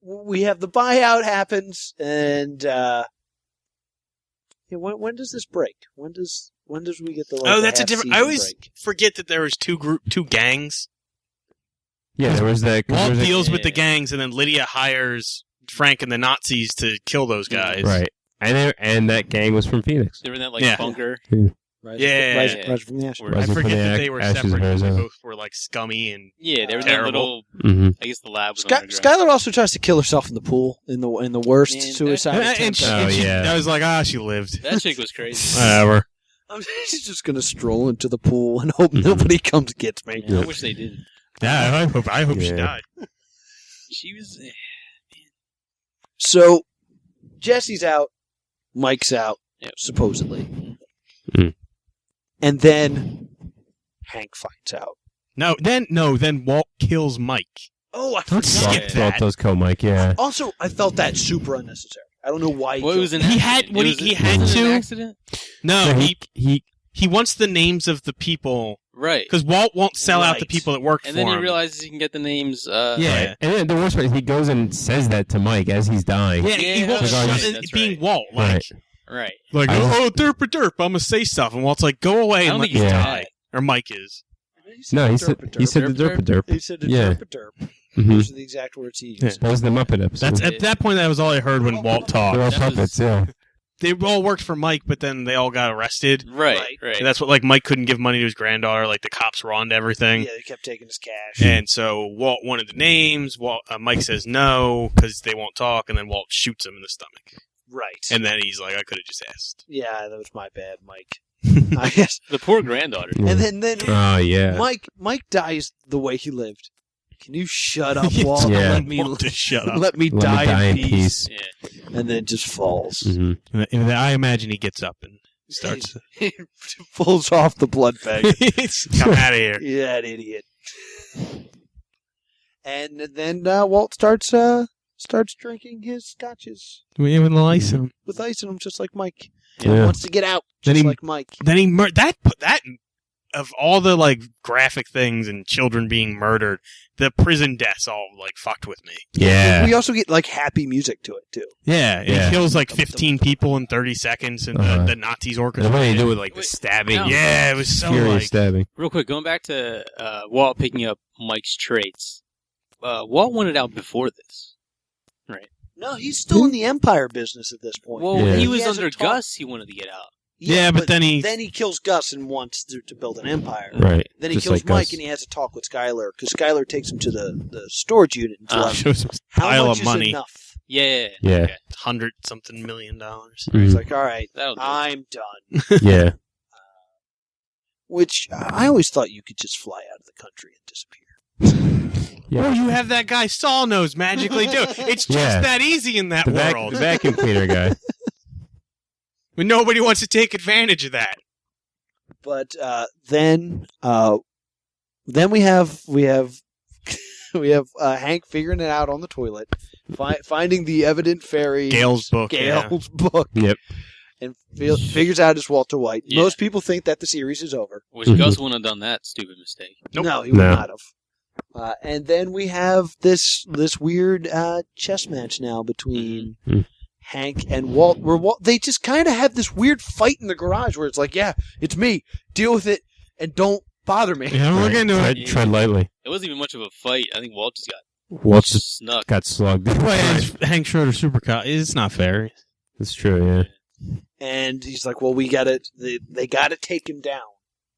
we have the buyout happens, and when does this break? When does we get the? Like, Oh, the that's a half different... season I always break? forget that there was two gangs. Yeah, there was that. Walt there was a- deals with the yeah. gangs, and then Lydia hires Frank and the Nazis to kill those guys. Right. And that gang was from Phoenix. They were in that like Yeah. bunker. Rise Yeah. Rise from the ashes. Where- I Rising from forget the that they were ashes of separate. 'Cause They Arizona. both were like scummy and Yeah, they were in that Terrible. little. Mm-hmm. I guess the lab was Sky- underground. Skylar also tries to kill herself in the pool in the worst Man, suicide and attempt. she, Oh, yeah. I was like, she lived. That chick was crazy. Whatever. She's just gonna stroll into the pool and hope nobody comes gets me. Yeah, I wish they did. Yeah, I hope she Yeah. died. She was. So Jesse's out, Mike's out, Yep. supposedly, Mm. and then Hank finds out. Then Walt kills Mike. Oh, I Don't forgot. skip Walt that. does kill Mike, yeah. Also, I felt that super unnecessary. I don't know why. Well, it was an He accident. had- what It was- he had wasn't it an to- accident? No, So he wants the names of the people Right. because Walt won't sell out the Right. people that work And for then he him. realizes he can get the names. Yeah. Right. And then the worst part is he goes and says that to Mike as he's dying. Yeah, he Yeah, won't that's shut right. it, That's being right. Walt. Right. Right. Like, I just- derp a derp, I'm gonna say stuff, and Walt's like, go away. I And don't let think he's me Yeah. die. Or Mike is. No, he said the derp-a-derp. He said a Yeah. derp. Mhm. Those are the exact words he used. Yeah. That was the Muppet episode. That's at that point. That was all I heard when Walt They're all talked. That was- puppets, yeah. they all worked for Mike, but then they all got arrested. Right. And that's what, like, Mike couldn't give money to his granddaughter. Like, the cops were on to everything. Yeah, they kept taking his cash. And so Walt wanted the names. Mike says no because they won't talk, and then Walt shoots him in the stomach. Right. And then he's like, I could have just asked. Yeah, that was my bad, Mike. I guess. The poor granddaughter. And then Oh, yeah. Mike dies the way he lived. Can you shut up, Walt? Yeah. Let me Walt, just shut up. Let me Let die, me die in in peace. peace. Yeah. And then just falls. Mm-hmm. And I imagine he gets up and starts. He pulls off the blood bag. Come out of here. Yeah, that idiot. And then Walt starts drinking his scotches We have the ice him. with ice in them, just like Mike. Yeah. He wants to get out, Then just he- like Mike. Then he that of all the like graphic things and children being murdered, the prison deaths all like fucked with me. Yeah. We also get like happy music to it too. Yeah, Yeah. he kills like 15 people in 30 seconds, and the Nazis And orchestrate. what do they do with, like, the Wait, stabbing? no. Yeah, it was so Furious like stabbing. Real quick, going back to Walt picking up Mike's traits. Walt wanted out before this. No, he's still in the Empire business at this point. Well, Yeah. he was hasn't under talked- Gus. He wanted to get out. Yeah, but then he kills Gus and wants to build an empire. Right. Then he Just kills like Mike us. and he has a talk with Skylar because Skylar takes him to the storage unit and tells him shows him a how pile much of money, is enough. Yeah. Yeah. Okay. $100-something million. He's Mhm. like, all right, That'll do. I'm done. Yeah. Which I always thought you could just fly out of the country and disappear. Yeah. Oh, you have that guy Saul knows magically do. It's just Yeah. that easy in that The world. vacuum cleaner guy. But nobody wants to take advantage of that. But then we have Hank figuring it out on the toilet, finding the evident fairy Gail's book. Gail's book, Yep. and figures out it's Walter White. Yeah. Most people think that the series is over. Which Gus wouldn't have done that stupid mistake. Nope. No, he would No. not have. And then we have this weird chess match now between Mhm. Hank and Walt, where they just kind of have this weird fight in the garage where it's like, yeah, it's me, deal with it, and don't bother me. Yeah, we're getting to it. Tread lightly. It wasn't even much of a fight. I think Walt just got Walt just snuck. got slugged. Well, Hank Schroeder supercut. It's not fair. That's true, yeah. And he's like, well, they gotta take him down.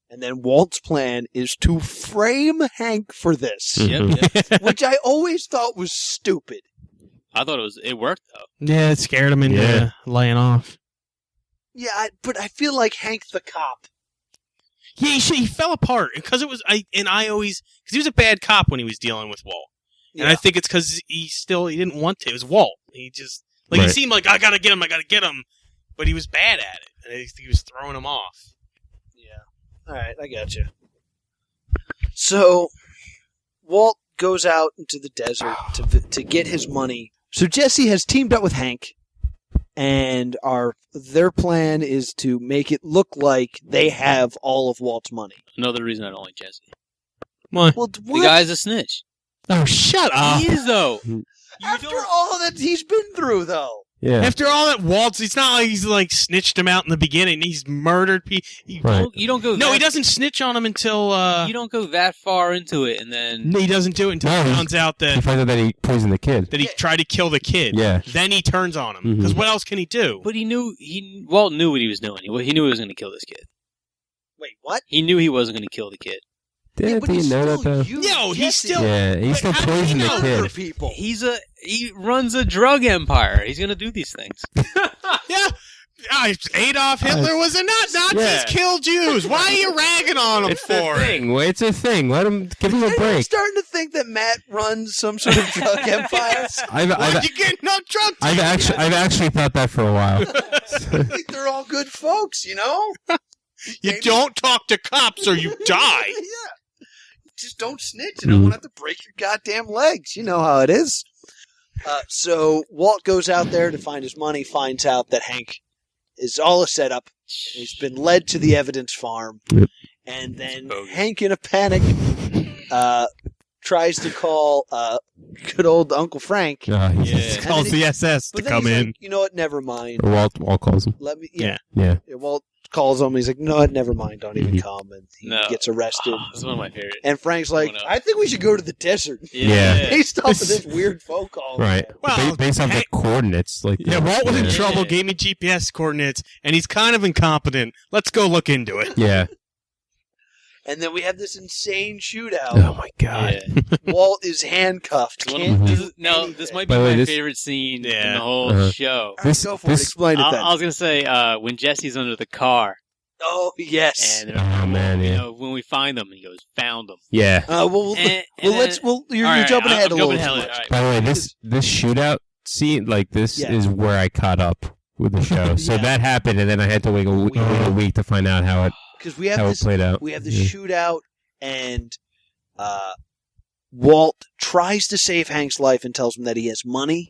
And then Walt's plan is to frame Hank for this, Yep. which I always thought was stupid. I thought it worked though. Yeah, it scared him into Yeah. laying off. Yeah, but I feel like Hank the cop. Yeah, he fell apart because because he was a bad cop when he was dealing with Walt, and I think it's because he didn't want to. It was Walt. He just he Right. seemed like I gotta get him, but he was bad at it, and he was throwing him off. Yeah. All right, I got you. So Walt goes out into the desert to get his money. So Jesse has teamed up with Hank, and their plan is to make it look like they have all of Walt's money. Another reason I don't like Jesse. What? Well, The what? guy's a snitch. Oh, shut up! He is though. After all that he's been through, though. Yeah. After all that, Walt's. It's not like he's like snitched him out in the beginning. He's murdered people. Right. You don't go. No, that, he doesn't snitch on him until. You don't go that far into it, and then He doesn't do it until No, he he- finds out He that finds out that he poisoned the kid. he tried to kill the kid. Yeah. Then he turns on him because what else can he do? But Walt knew what he was doing. He knew he was going to kill this kid. Wait, what? He knew he wasn't going to kill the kid. Didn't he know that though? He's still. Yeah, he But still how do we poisoned the know? Murder kid. people. He runs a drug empire. He's going to do these things. Yeah. Adolf Hitler was a nut. Nazis Yeah. kill Jews. Why are you ragging on him It's for a it? thing. It's a thing. Give him a I'm break. starting to think that Matt runs some sort of drug empire. Why'd you get no drug? I've actually thought that for a while. I think they're all good folks, you know? You don't talk to cops or you die. Yeah. Just don't snitch and I won't have to break your goddamn legs. You know how it is. So Walt goes out there to find his money, finds out that Hank is all a setup. He's been led to the evidence farm. Yep. And then Hank, in a panic, tries to call good old Uncle Frank. He calls And then the SS to But then come he's in. like, you know what? Never mind. Or Walt calls him. Let me. Yeah. Yeah. Walt calls him. He's like, no, never mind. Don't even come. And he gets arrested. This is one of my favorites. And Frank's like, I think we should go to the desert. Yeah. Based off of this weird phone call. Right. Well, based on the coordinates. Like Walt was in trouble, gave me GPS coordinates, and he's kind of incompetent. Let's go look into it. Yeah. And then we have this insane shootout. Oh, my God. Yeah. Walt is handcuffed. Can't do anything. This might be By the way, my this- favorite scene in Yeah. the whole show. All right, go for it. Explain it then. I was going to say, when Jesse's under the car, Oh, yes. and Oh, man, you yeah. know, when we find them, he goes, found them. Yeah. You're jumping ahead a little too much. Right. By the way, this shootout scene, like this is where I caught up with the show. So that happened, and then I had to wait a week to find out how it played out. We have the shootout, and Walt tries to save Hank's life and tells him that he has money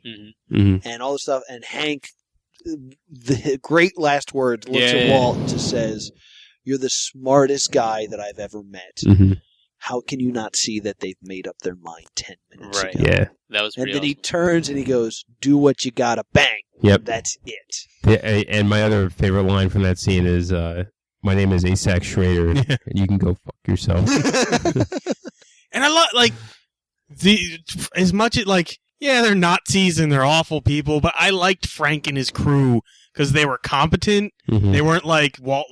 and all this stuff. And Hank, the great last words, looks at Walt and just says, "You're the smartest guy that I've ever met. How can you not see that they've made up their mind 10 minutes Right. ago?" Yeah. That was And pretty then he turns and he goes, "Do what you gotta, bang." Yep. That's it. Yeah, and my other favorite line from that scene is, "My name is Asac Schrader, and you can go fuck yourself." And I love, as much as, they're Nazis and they're awful people, but I liked Frank and his crew because they were competent. They weren't like Walt,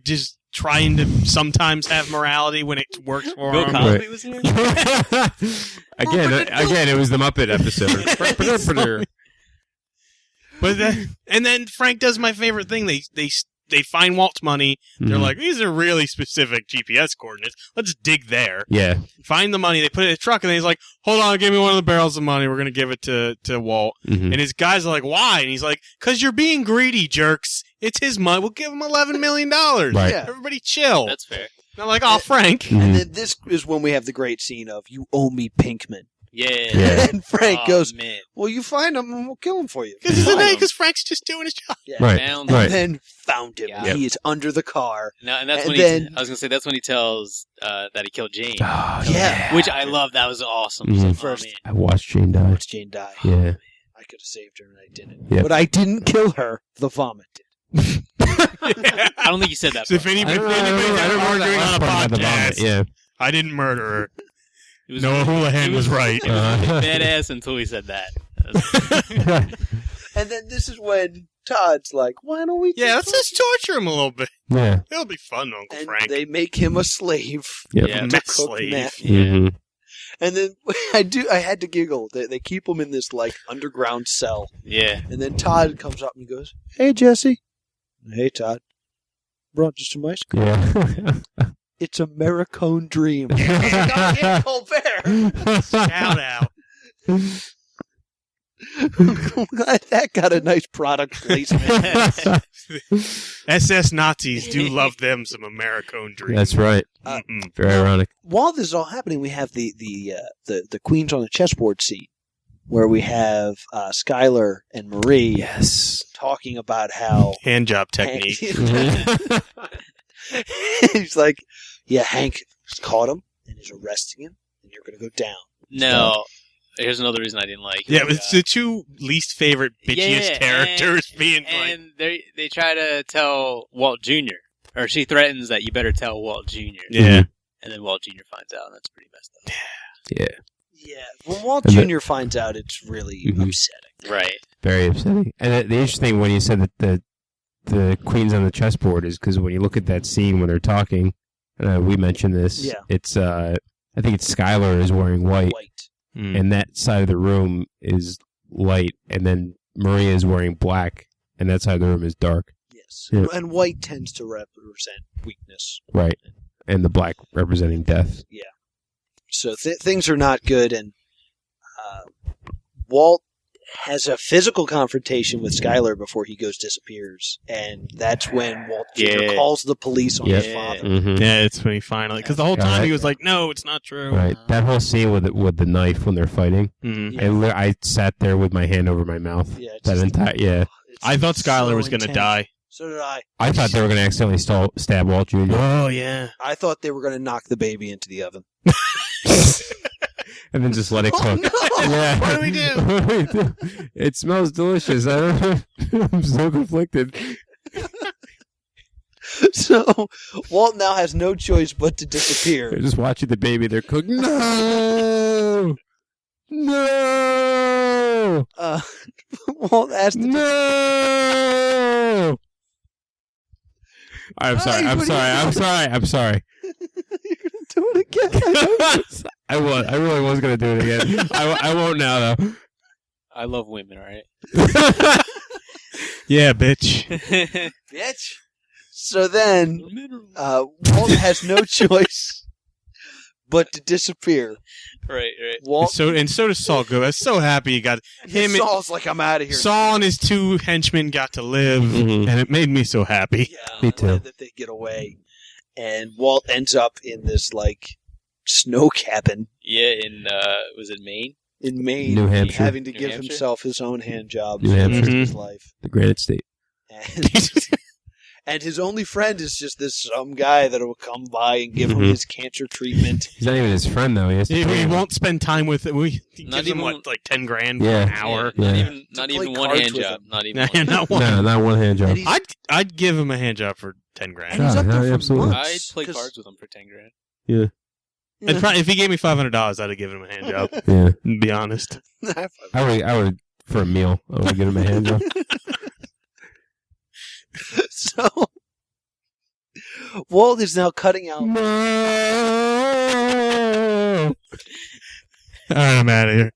just trying to sometimes have morality when it works for Bill him. Cosby was here? again, it was the Muppet episode. But then Frank does my favorite thing. They find Walt's money. They're like, these are really specific GPS coordinates. Let's dig there. Yeah. Find the money. They put it in a truck, and then he's like, hold on, give me one of the barrels of money. We're going to give it to Walt. And his guys are like, why? And he's like, because you're being greedy, jerks. It's his money. We'll give him $11 million. Right. Yeah. Everybody chill. That's fair. They're like, oh, Frank. And then this is when we have the great scene of, "You owe me Pinkman." Yeah. And Frank goes, man. "Well, you find him and we'll kill him for you." Because Frank's just doing his job. Yeah. Right. Found And Right. then found him. Yeah. He is under the car. No, and that's And when then- I was gonna say that's when he tells that he killed Jane, Oh, Yeah. which I love. That was awesome. Mhm. So, First- man. I watched Jane die. Watch Jane die. Yeah. I could have saved her and I didn't. Yep. But I didn't kill her. The vomit did. I don't think you said that. So if part. anybody's I don't arguing remember on a that the vomit. podcast, Yeah. I didn't murder her. It was Noah Houlihan was right. It was badass until he said that. And then this is when Todd's like, "Why don't we Yeah, let's just torture him a little bit. Yeah. It'll be fun, Uncle And Frank. they make him a slave. Yep. Yeah. Meth Cook slave. meth. Mhm. And then I had to giggle. They keep him in this underground cell. Yeah. And then Todd comes up and goes, "Hey, Jesse." "Hey, Todd. Brought you some ice cream." Yeah. "It's a Maricone dream." I was like, "Oh, yeah, Colbert." Shout out. That got a nice product placement. SS Nazis do love them some Americone dreams. That's right. Mhm. Very ironic. While this is all happening, we have the queens on the chessboard scene, where we have Skylar and Marie Yes. talking about how Hand job technique. He's like, "Yeah, Hank caught him and is arresting him, and you're going to go down." No. Here's another reason I didn't like. Yeah, it's the two least favorite bitchiest characters being like. And they try to tell Walt Jr. Or she threatens that you better tell Walt Jr. Yeah. And then Walt Jr. finds out, and that's pretty messed up. Yeah. Yeah, when Walt And Jr. finds out, it's really upsetting. Right. Very upsetting. And the interesting thing when you said that the queens on the chessboard is because when you look at that scene when they're talking, we mentioned this. Yeah. It's I think it's Skylar is wearing white, and that side of the room is light, and then Maria is wearing black, and that side of the room is dark. Yes, Yeah. and white tends to represent weakness. Right, and the black representing death. Yeah. So things are not good, and Walt has a physical confrontation with Skylar before he disappears, and that's when Walt Jr. calls the police on his father. Mm-hmm. Yeah, it's when he finally, because the whole time he was like, "No, it's not true." Right, that whole scene with the knife when they're fighting. Mhm. I sat there with my hand over my mouth. Yeah, that entire I thought Skylar so was going to intense. die. So did I. I thought they were going to accidentally stab Walt Jr. Oh yeah. I thought they were going to knock the baby into the oven. And then just let it cook. no! Yeah. What do we do? What do we do? It smells delicious. I'm so conflicted. So Walt now has no choice but to They're disappear. just watching the baby. They're cooking. No! No! Walt has to. No! I'm sorry. I'm sorry. You're gonna do it again. I was. I really was gonna do it again. I won't now though. I love women, all right? Yeah, bitch. Bitch. So then, Walt has no choice but to disappear. Right. Walt. So does Saul. Go. I'm so happy he got him. Saul's like, I'm out of here. Saul and his 2 henchmen got to live, Mhm. and it made me so happy. Yeah, Me I'm too. glad that they get away. And Walt ends up in this, like, snow cabin Yeah, in, was it Maine? in Maine. New Hampshire. Having to New give Hampshire? himself his own hand jobs New for the Hampshire. rest of his Mhm. life. The Granite State. And his only friend is just this some guy that will come by and give him Mhm. his cancer treatment. He's not even his friend though. He has to He pay him. won't spend time with it. He Not gives him, even- what, like 10 grand Yeah. for an hour? Yeah. Not play even one cards hand with job. him. Not even Nah, one. not one. No, not one hand job. And he's, I'd give him a hand job for 10 grand. and he's up Yeah, there for absolutely. months. I'd play 'cause- cards with him for 10 grand. Yeah. And probably, if he gave me $500, I'd have given him a hand job. Yeah. To be honest. I would for a meal. I would give him a hand job. So Walt is now cutting out. No. All right, I'm out of here.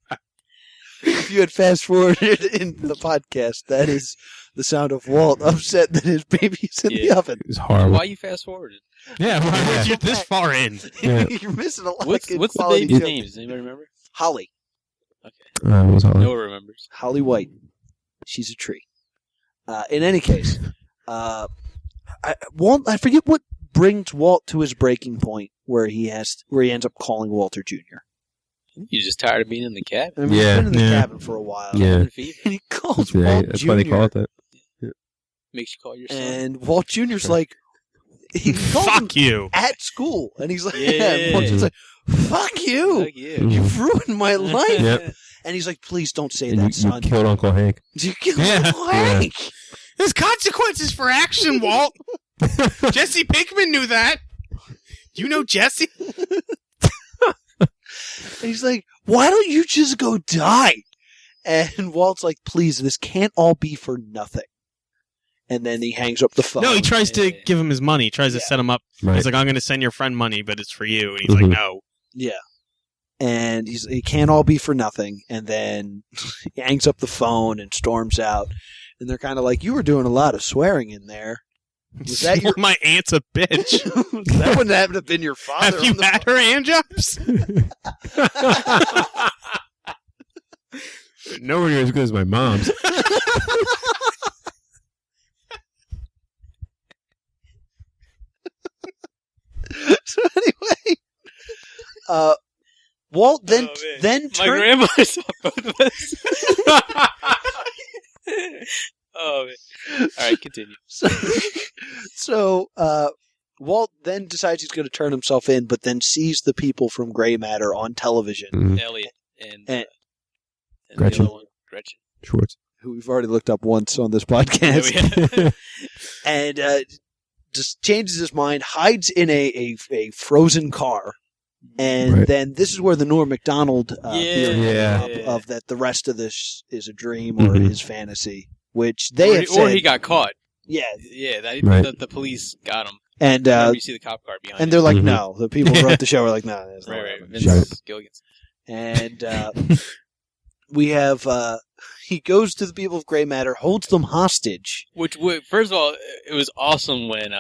If you had fast forwarded in the podcast, that is the sound of Walt upset that his baby's in the Yeah. oven. It's horrible. Why you fast forwarded? Yeah, why Yeah. would you this far in? Yeah. You're missing a lot What's of good the quality baby's jokes. name? Does anybody remember? Holly. It was horrible. No one remembers. Holly White. She's a tree. In any case, Walt. I forget what brings Walt to his breaking point where he ends up calling Walter Jr. You're just tired of being in the cabin. I mean, he's Yeah. been in the Yeah. cabin for a while. Yeah. Cabin fever. And he calls Yeah, Walt that's Jr. why they call it that. Makes you call your son. And Walt Jr.'s like, he calls him Fuck you. at school, and he's like, Yeah. and Walt's just like, fuck you. Fuck you. Mhm. You've ruined my life. Yep. And he's like, please don't say And that, you son. killed Uncle Hank. You killed Yeah. Uncle Hank. There's consequences for action, Walt. Jesse Pinkman knew that. Do you know Jesse? And he's like, why don't you just go die? And Walt's like, please, this can't all be for nothing. And then he hangs up the phone. No, he tries to Yeah. give him his money. He tries to Yeah. set him up. Right. He's like, I'm going to send your friend money, but it's for you. And he's Mhm. like, no. Yeah. And it can't all be for nothing. And then he hangs up the phone and storms out. And they're kind of like, you were doing a lot of swearing in there. Was that your... My aunt's a bitch. that wouldn't happen to have been your father. Have you on the had her hand jobs? Nowhere near as good as my mom's. So anyway, Walt then Oh, man. then My turned. grandma saw both of us. Oh, man. All right, continue. So Walt then decides he's going to turn himself in, but then sees the people from Gray Matter on television, Mhm. Elliot and And- Gretchen. the other one, Gretchen. Schwartz. who we've already looked up once on this podcast, Yeah, and just changes his mind, hides in a frozen car. And Right. then this is where the Norm Macdonald theory Yeah. came up of that the rest of this is a dream or Mhm. his fantasy, which they have or said, he got caught. yeah, Yeah, Right. the police got him. and Remember you see the cop car behind and him. they're like, Mhm. no, the people who wrote the show are like, no, that's not Right, what right. happened. Vince Gilligan's. And we have he goes to the people of Gray Matter, holds them hostage. Which, first of all, it was awesome when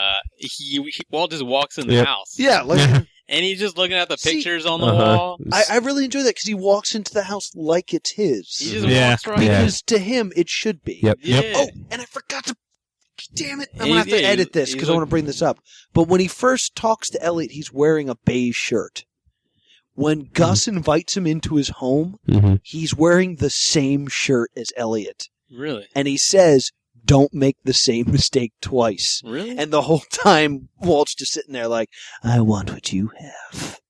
Walt just walks in the Yep. house. Yeah, like And he's just looking at the See- pictures on the Uh-huh. wall. I really enjoy that because he walks into the house like it's his. He just Yeah. walks right Yeah. in. Because to him, it should be. Yep. Yeah. Oh, and I forgot to. Damn it! I'm He's- gonna have to yeah, edit this he's because I want to like- bring this up. But when he first talks to Elliot, he's wearing a beige shirt. When Gus invites him into his home, Mm-hmm. he's wearing the same shirt as Elliot, Really? and he says, "Don't make the same mistake twice." Really? And the whole time, Walt's just sitting there like, "I want what you have."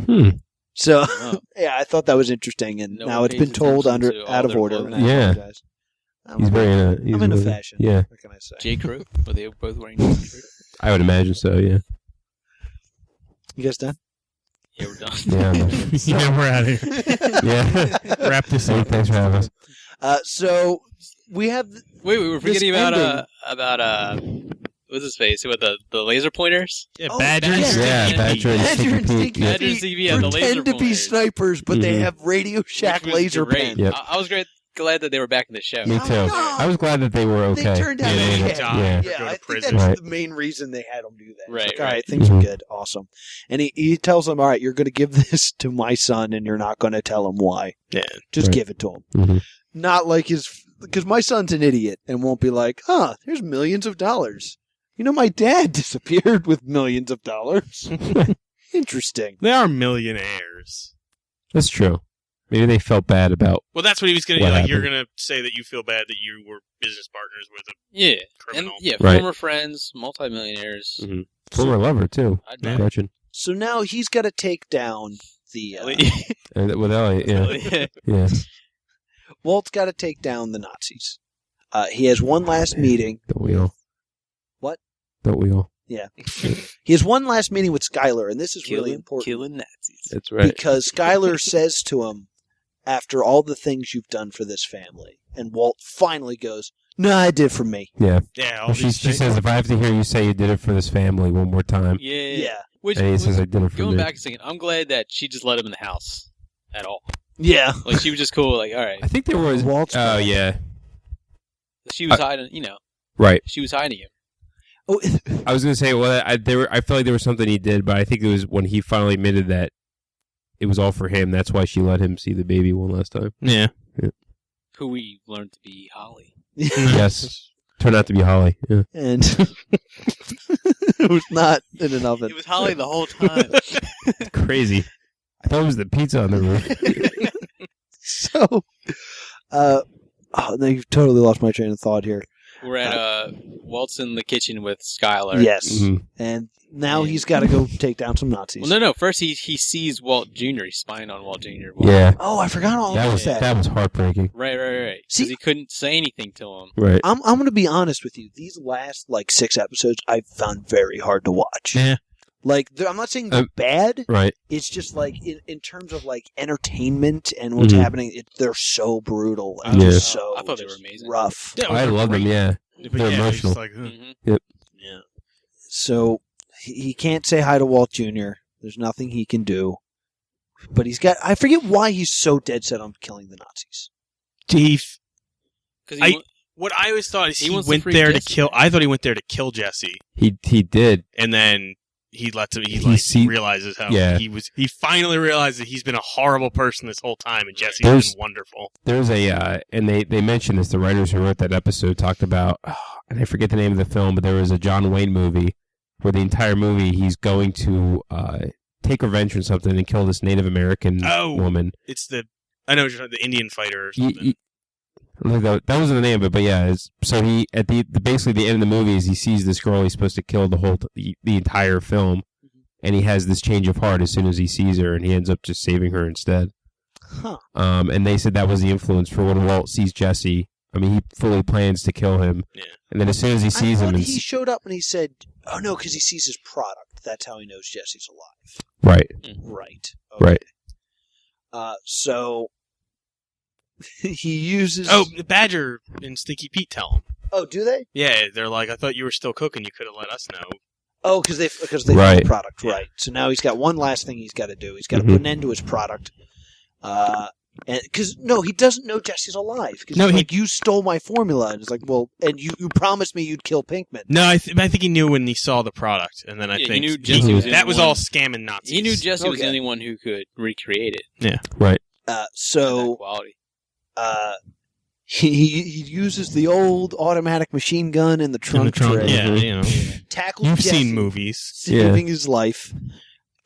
Hmm. So, Oh. yeah, I thought that was interesting, and No now one it's been pays told attention to all out of their order. clothing. And I Yeah. apologize. He's wearing a. He's I'm into wearing- fashion. Yeah. What can I say? J. Crew? Were they both wearing J. Crew? I would imagine so. Yeah. You guys done? Yeah, we're done. Yeah. Yeah, we're out of here. Yeah. Wrap this Hey, up. thanks for having us. So we have. Wait, we were forgetting ending. about what's his face with the laser pointers? Yeah, Oh, Badger. and yeah. Sticky Yeah, Pete. Badger and Badger and Sticky Sticky Pete, yeah. Badger and Pete Sticky, yeah, the laser pretend to be pointers. snipers, but they Mhm. have Radio Shack Which was laser great. pen. Yep. I was glad that they were back in the show. Me Oh, too. no. I was glad that they were okay. They turned out Yeah, okay. they Yeah, died. Yeah. Go to I think prison. that's Right. the main reason they had him do that. Right, It's like, all right. right, things are Mhm. good. Awesome. And he tells them, all right, you're going to give this to my son, and you're not going to tell him why. Yeah. Just Right. give it to him. Mhm. Not like because my son's an idiot and won't be like, there's millions of dollars. You know, my dad disappeared with millions of dollars. Interesting. They are millionaires. That's true. Maybe they felt bad about. Well, that's what he was going to What do. Like, you're happened? going to say that you feel bad that you were business partners with a Yeah, criminal. and yeah, Right. former friends, multimillionaires. Mhm. Former lover too. I'd bet. Gretchen. So now he's got to take down the. And with Elliot, yeah, yeah. Walt's got to take down the Nazis. He has one last meeting. Don't we all? What? Don't we all? He has one last meeting with Skylar, and this is really important Killing Nazis. That's right. because Skylar says to him, "After all the things you've done for this family," and Walt finally goes, "No, I did for me." Yeah. Yeah, all Well, she these things. says, if I have to hear you say you did it for this family one more time, Yeah. Yeah, Which, and he says I did it for going me. back a second, I'm glad that she just let him in the house at all. yeah. Like, she was just cool. Like, all right. I think there was. Walt's Oh bad. yeah. She was hiding, Right. she was hiding him. Oh, I was gonna say, well, I felt like there was something he did, but I think it was when he finally admitted that it was all for him. That's why she let him see the baby one last time. Yeah. Who we learned to be Holly. Yes. Turned out to be Holly. Yeah. and it was not in an oven. It was Holly the whole time. Crazy. I thought it was the pizza on the roof. So, no, you've totally lost my train of thought here. We're at Walt's in the kitchen with Skylar. Yes, Mhm. and now he's got to go take down some Nazis. Well, no. First, he sees Walt Jr. He's spying on Walt Jr. Yeah. Oh, I forgot all That about was that. that was heartbreaking. Right. See- Because he couldn't say anything to him. Right. I'm going to be honest with you. These last 6 episodes I found very hard to watch. Yeah. I'm not saying they're bad. Right. It's just in terms of entertainment and what's Mhm. happening, they're so brutal and Yeah. just so I thought they were just amazing. rough. Yeah, I love them. Yeah. But They're yeah, it's emotional. just like, Mm-hmm. Yeah. So he can't say hi to Walt Jr. There's nothing he can do. But I forget why he's so dead set on killing the Nazis. Chief. Because What I always thought is He he wants to went free there to Jesse. kill. I thought he went there to kill Jesse, He did. and then he lets him. He realizes how Yeah. He finally realized that he's been a horrible person this whole time, and Jesse's There's- been wonderful. There's and they mentioned this. The writers who wrote that episode talked about, and I forget the name of the film, but there was a John Wayne movie where the entire movie he's going to take revenge on something and kill this Native American woman. It's I know what you're talking, the Indian fighter or something. I don't think that wasn't the name of it, but yeah. So he at basically the end of the movie is he sees this girl he's supposed to kill the entire film, and he has this change of heart as soon as he sees her, and he ends up just saving her instead. Huh. And they said that was the influence for when Walt sees Jesse. I mean, he fully plans to kill him, Yeah. and then as soon as he sees I him, thought he showed up and he said, "Oh no," because he sees his product. That's how he knows Jesse's alive. right, Right. Okay. right. So he uses. Oh, the Badger and Stinky Pete tell him. Oh, do they? Yeah, they're like, I thought you were still cooking. You could have let us know. Oh, because they found the Right. product. Right. So now he's got one last thing he's got to do. He's got to Mhm. put an end to his product. And because he doesn't know Jesse's alive. Because No, you stole my formula, and it's like, well, and you promised me you'd kill Pinkman. No, I think he knew when he saw the product, and then I Yeah, he think knew Jesse was that was anyone- all scamming Nazis. He knew Jesse was the Okay. only one who could recreate it. Right. That So quality. he uses the old automatic machine gun in the trunk. tray, Yeah, you know. tackles You've Jesse, seen movies. saving his life.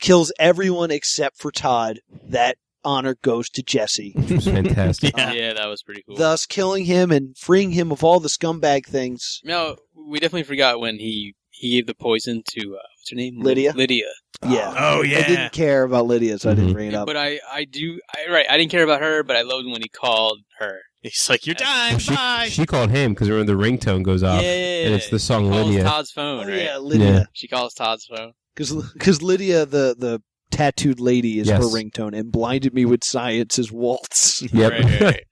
Kills everyone except for Todd. That honor goes to Jesse. Which was fantastic. Yeah. Yeah, that was pretty cool. Thus killing him and freeing him of all the scumbag things. No, we definitely forgot when he gave the poison to what's her name? Lydia? Lydia. Yeah. Oh, I yeah. didn't care about Lydia, so I didn't Mhm. bring it up. But I didn't care about her, but I loved when he called her He's like, "You're dying, bye." She called him because remember the ringtone goes off, and it's the song she calls Lydia. Todd's phone, right? Yeah, Lydia. Yeah. She calls Todd's phone. Because Lydia, the tattooed lady, is Yes. her ringtone, and Blinded Me with Science is Waltz. Yep. Right.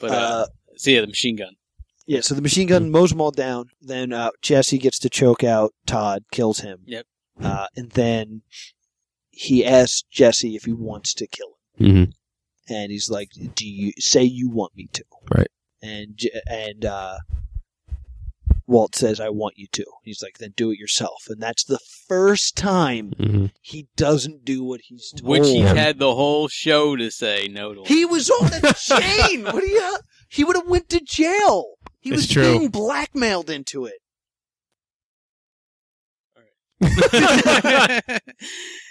But so yeah, the machine gun. Yeah, so the machine gun mows them all down. Then Jesse gets to choke out Todd, kills him. Yep. And then he asks Jesse if he wants to kill him. Mm-hmm. And he's like, "Do you say you want me to?" Right. And Walt says, "I want you to." He's like, "Then do it yourself." And that's the first time Mm-hmm. he doesn't do what he's told. Which he had the whole show to say no to. He was on a chain. What do you? He would have went to jail. He It's was true. being blackmailed into it.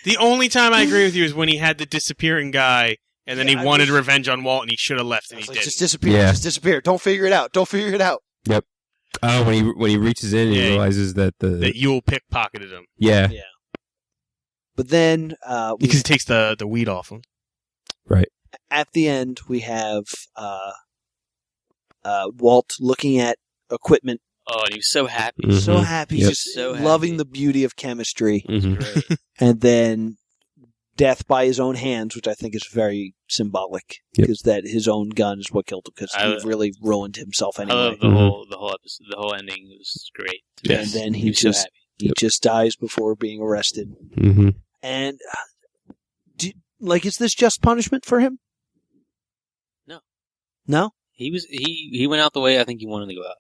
The only time I agree with you is when he had the disappearing guy, and then Yeah, he wanted revenge on Walt, and he should have left, and he Like, didn't. just disappear. Yeah. Just disappear. Don't figure it out. Don't figure it out. Oh, when he reaches in, Yeah, he realizes that That Yule pickpocketed him yeah. But then because he takes the weed off him. at the end we have Walt looking at equipment, Oh, and he was so happy. Mhm. so happy, Yep. just So loving happy. the beauty of chemistry, Mm-hmm. Great. and then death by his own hands, which I think is very symbolic, Yep. because that his own gun is what killed him, because I- he really ruined himself I anyway. love the Mhm. whole episode. The whole ending was great. And then he was so just happy. he just dies before being arrested. Mm-hmm. And is this just punishment for him? No. No? He went out the way I think he wanted to go out.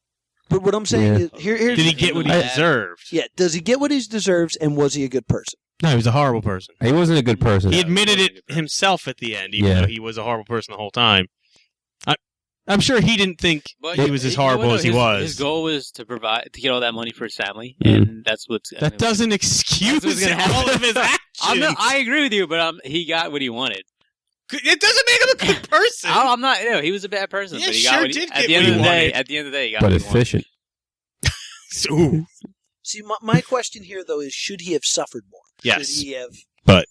But what I'm saying is, here's Did he get what he I- deserved? yeah. Does he get what he deserves, and was he a good person? No, he was a horrible person. He wasn't a good person. He Yeah, admitted he wasn't a it good person. himself at the end, even Yeah. though he was a horrible person the whole time. I'm sure he didn't think But he was as you know horrible what, as he his- was. His goal was to get all that money for his family, Mhm. and that's what's. That doesn't excuse That's what's gonna happen. all of his actions. I agree with you, but he got what he wanted. It doesn't make him a good person. I'm not. No, he was a bad person, Yeah, but he sure got what did at get the what end he of the day. wanted. At the end of the day, he got but what he wanted. efficient. Ooh. See, my question here though is, should he have suffered more? Yes. Should he have? But-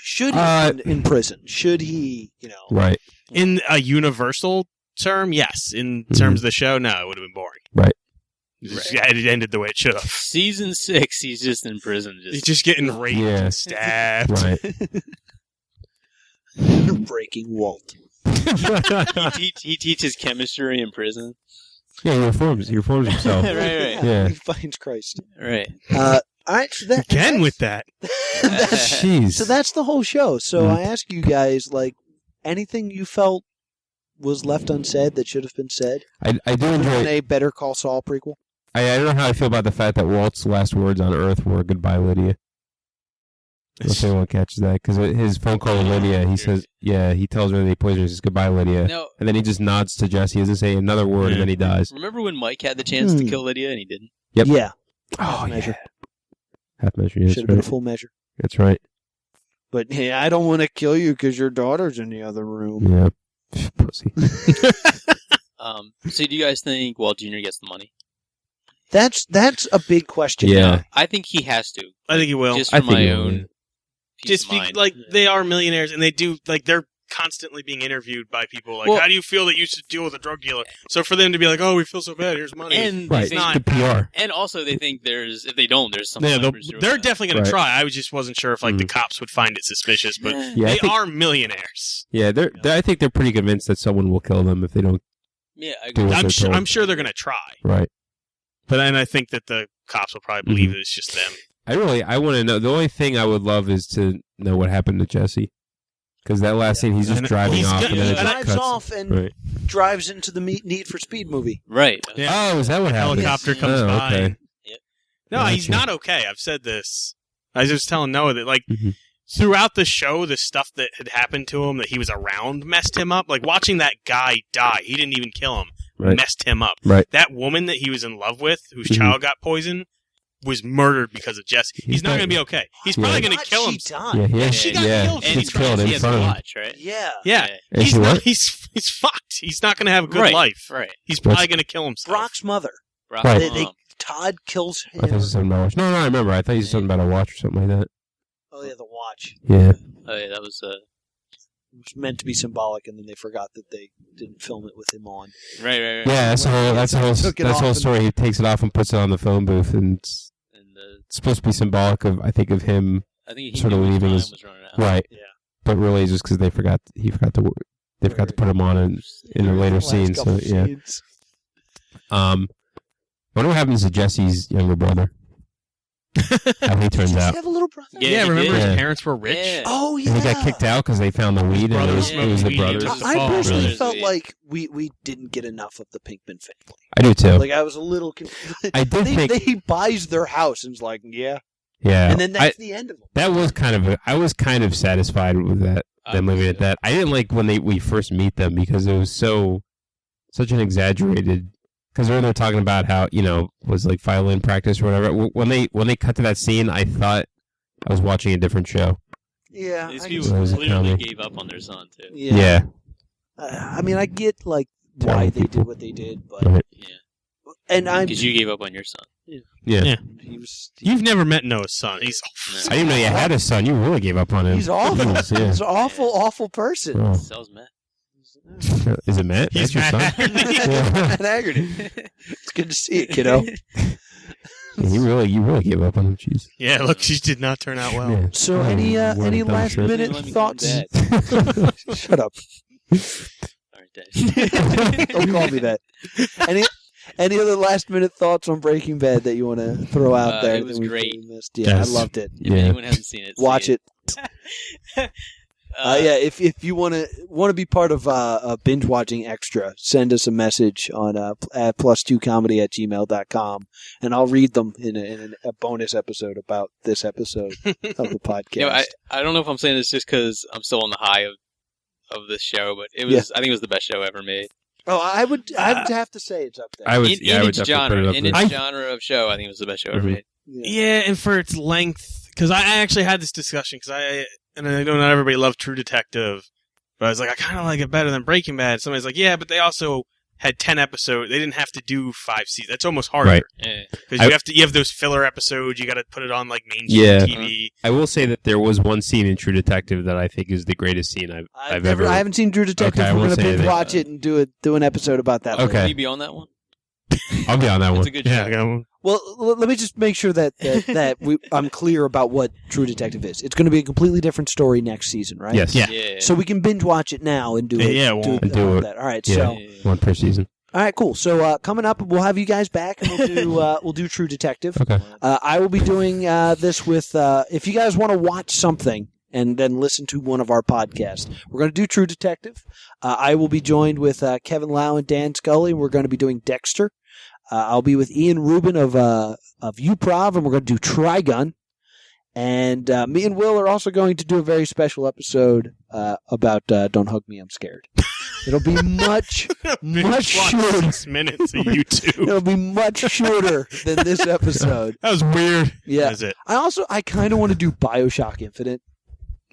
should he have been in prison? Should he? Right. In a universal term, yes. In terms of the show, no, it would have been boring. Right. It ended the way it should have. Season 6, he's just in prison. He's just getting raped Yeah. and stabbed. Right. Breaking Walt. he teaches chemistry in prison. Yeah, he reforms himself. Right. Yeah. He finds Christ. Right. All right. So that, Again with that. Jeez. So that's the whole show. So Mhm. I ask you guys, anything you felt was left unsaid that should have been said? I do In enjoy. a Better Call Saul prequel? I don't know how I feel about the fact that Walt's last words on Earth were "Goodbye, Lydia." If anyone catches that, because his phone call with Lydia, he says, "Yeah," he tells her that he poisoned her. He says, "Goodbye, Lydia," No. and then he just nods to Jesse. He doesn't say another word, and then he dies. Remember when Mike had the chance to kill Lydia and he didn't? Yep. Yeah. Oh, measure. Half measure. Yeah, Should have been a full measure. That's right. But hey, I don't want to kill you because your daughter's in the other room. Yeah. Pussy. So do you guys think Walt Jr. gets the money? That's a big question. Yeah. I think he has to. I think he will. Just I for think my he will. own peace Just of mind. they are millionaires, and they do they're constantly being interviewed by people. Like, Well- how do you feel that you should deal with a drug dealer? So for them to be like, "Oh, we feel so bad. Here's money." And Right. they think, The PR. and also they think there's if they don't, there's some. Yeah, leverage to it. they're definitely going Right. to try. I just wasn't sure if the cops would find it suspicious, but Yeah, I they think, are millionaires. yeah, I think they're pretty convinced that someone will kill them if they don't Yeah, I do agree. what they're told. I'm sure they're going to try, Right. but then I think that the cops will probably believe that it's just them. I want to know. The only thing I would love is to know what happened to Jesse. Because that last scene, he's just And driving he's off, got- and then He it just drives cuts. off and Right. drives into the Need for Speed movie. Right. Yeah. Oh, is that what happened? Helicopter comes Oh, by. okay. and- No, Gotcha. he's not okay. I've said this. I was just telling Noah that Mhm. throughout the show, the stuff that had happened to him that he was around messed him up. Like watching that guy die, he didn't even kill him. Right. Messed him up. Right. That woman that he was in love with, whose Mhm. child got poisoned, was murdered because of Jesse. He's not not- going to be okay. He's Yeah. probably going Not to kill she himself. died. Yeah, she got killed. She And gets killed he in has front to of him. watch, right? Yeah. Yeah, And he's she not. what? He's fucked. He's not going to have a good Right. life. Right. He's probably going to kill himself. Brock's mother. Rock Right. Todd kills him. I thought you said something about a watch. No, I remember. I thought you said something about a watch or something like that. Oh yeah, the watch. Yeah. Oh yeah, that was was meant to be symbolic, and then they forgot that they didn't film it with him on. Right. Yeah, that's the whole story. He takes it off and puts it on the phone booth, and it's supposed to be symbolic of, I think, of him. I think he sort of knew his leaving time his was running out. right. Yeah. But really, just because they forgot to put him on in a later scene. So yeah. I wonder what happens to Jesse's younger brother. How he turns out. Have a little brother. Yeah, he remember did. his parents were rich? Yeah. Oh yeah. And he got kicked out because they found the weed, and it was the weed. brothers. It was the I fall. personally Brothers, felt yeah. like we didn't get enough of the Pinkman family. I do too. Like I was a little confused. I did think. He buys their house and is like, yeah, Yeah, and then that's the end of them. that was kind of. I was kind of satisfied with that. Them leaving it at that. I didn't like when we first meet them because it was such an exaggerated. Because they're talking about how was like violin practice or whatever. When they cut to that scene, I thought I was watching a different show. Yeah, These I people can see that. literally gave up on their son too. Yeah. I mean, I get like why Terrible they people. did what they did, but Right. Yeah, and I'm because you gave up on your son. Yeah. Yeah. he was You've never met Noah's son. He's I didn't know you had a son. You really gave up on him. he's awful. Jeez, yeah. He's an awful person. Oh. Sells meth. Is it Matt? He's That's your Matt son? Haggerty. Yeah. Matt Haggerty. It's good to see it, kiddo. Yeah, you really gave up on him. Jeez. Yeah, look, she did not turn out well. Yeah. So Oh, any what a dumb last shit. minute Let me call thoughts? Dad. Shut up. All right, Dad. Don't call me that. Any other last minute thoughts on Breaking Bad that you want to throw out there? It was that we great. really missed? Yeah, Yes. I loved it. If Yeah. anyone hasn't seen it, Watch see it. Yeah, if you want to be part of a binge watching extra, send us a message on at +2comedy@gmail.com, and I'll read them in a bonus episode about this episode of the podcast. You know, I don't know if I'm saying this just because I'm still on the high of this show, but it was I think it was the best show ever made. Oh, I'd have to say it's up there. I would. In I would its definitely genre, put it up in there. its genre of show, I think it was the best show ever made. Yeah, and for its length, because I actually had this discussion, and I know not everybody loved True Detective, but I was like, I kind of like it better than Breaking Bad. Somebody's like, yeah, but they also had 10 episodes. They didn't have to do 5 seasons. That's almost harder. Right. Yeah. Because you have those filler episodes. You got to put it on like mainstream Yeah. TV. I will say that there was one scene in True Detective that I think is the greatest scene I've ever. I haven't seen True Detective. Okay, I We're won't going to say binge anything. watch it and do an episode about that. Okay. Will you be on that one? I'll be on that It's one. a good Yeah, show. I got- Well, let me just make sure that I'm clear about what True Detective is. It's going to be a completely different story next season, right? Yes. Yeah. Yeah. So we can binge watch it now and do it. Yeah, we'll do it. That. All right. Yeah. So, One per season. all right, cool. So coming up, we'll have you guys back, and we'll do True Detective. Okay. I will be doing this with if you guys want to watch something and then listen to one of our podcasts. We're going to do True Detective. I will be joined with Kevin Lau and Dan Scully, and we're going to be doing Dexter. I'll be with Ian Rubin of UProv, and we're going to do Trigun. And me and Will are also going to do a very special episode about Don't Hug Me, I'm Scared. It'll be much shorter. 6 minutes of you two. It'll be much shorter than this episode. That was weird. Yeah. That is it. I kind of want to do BioShock Infinite.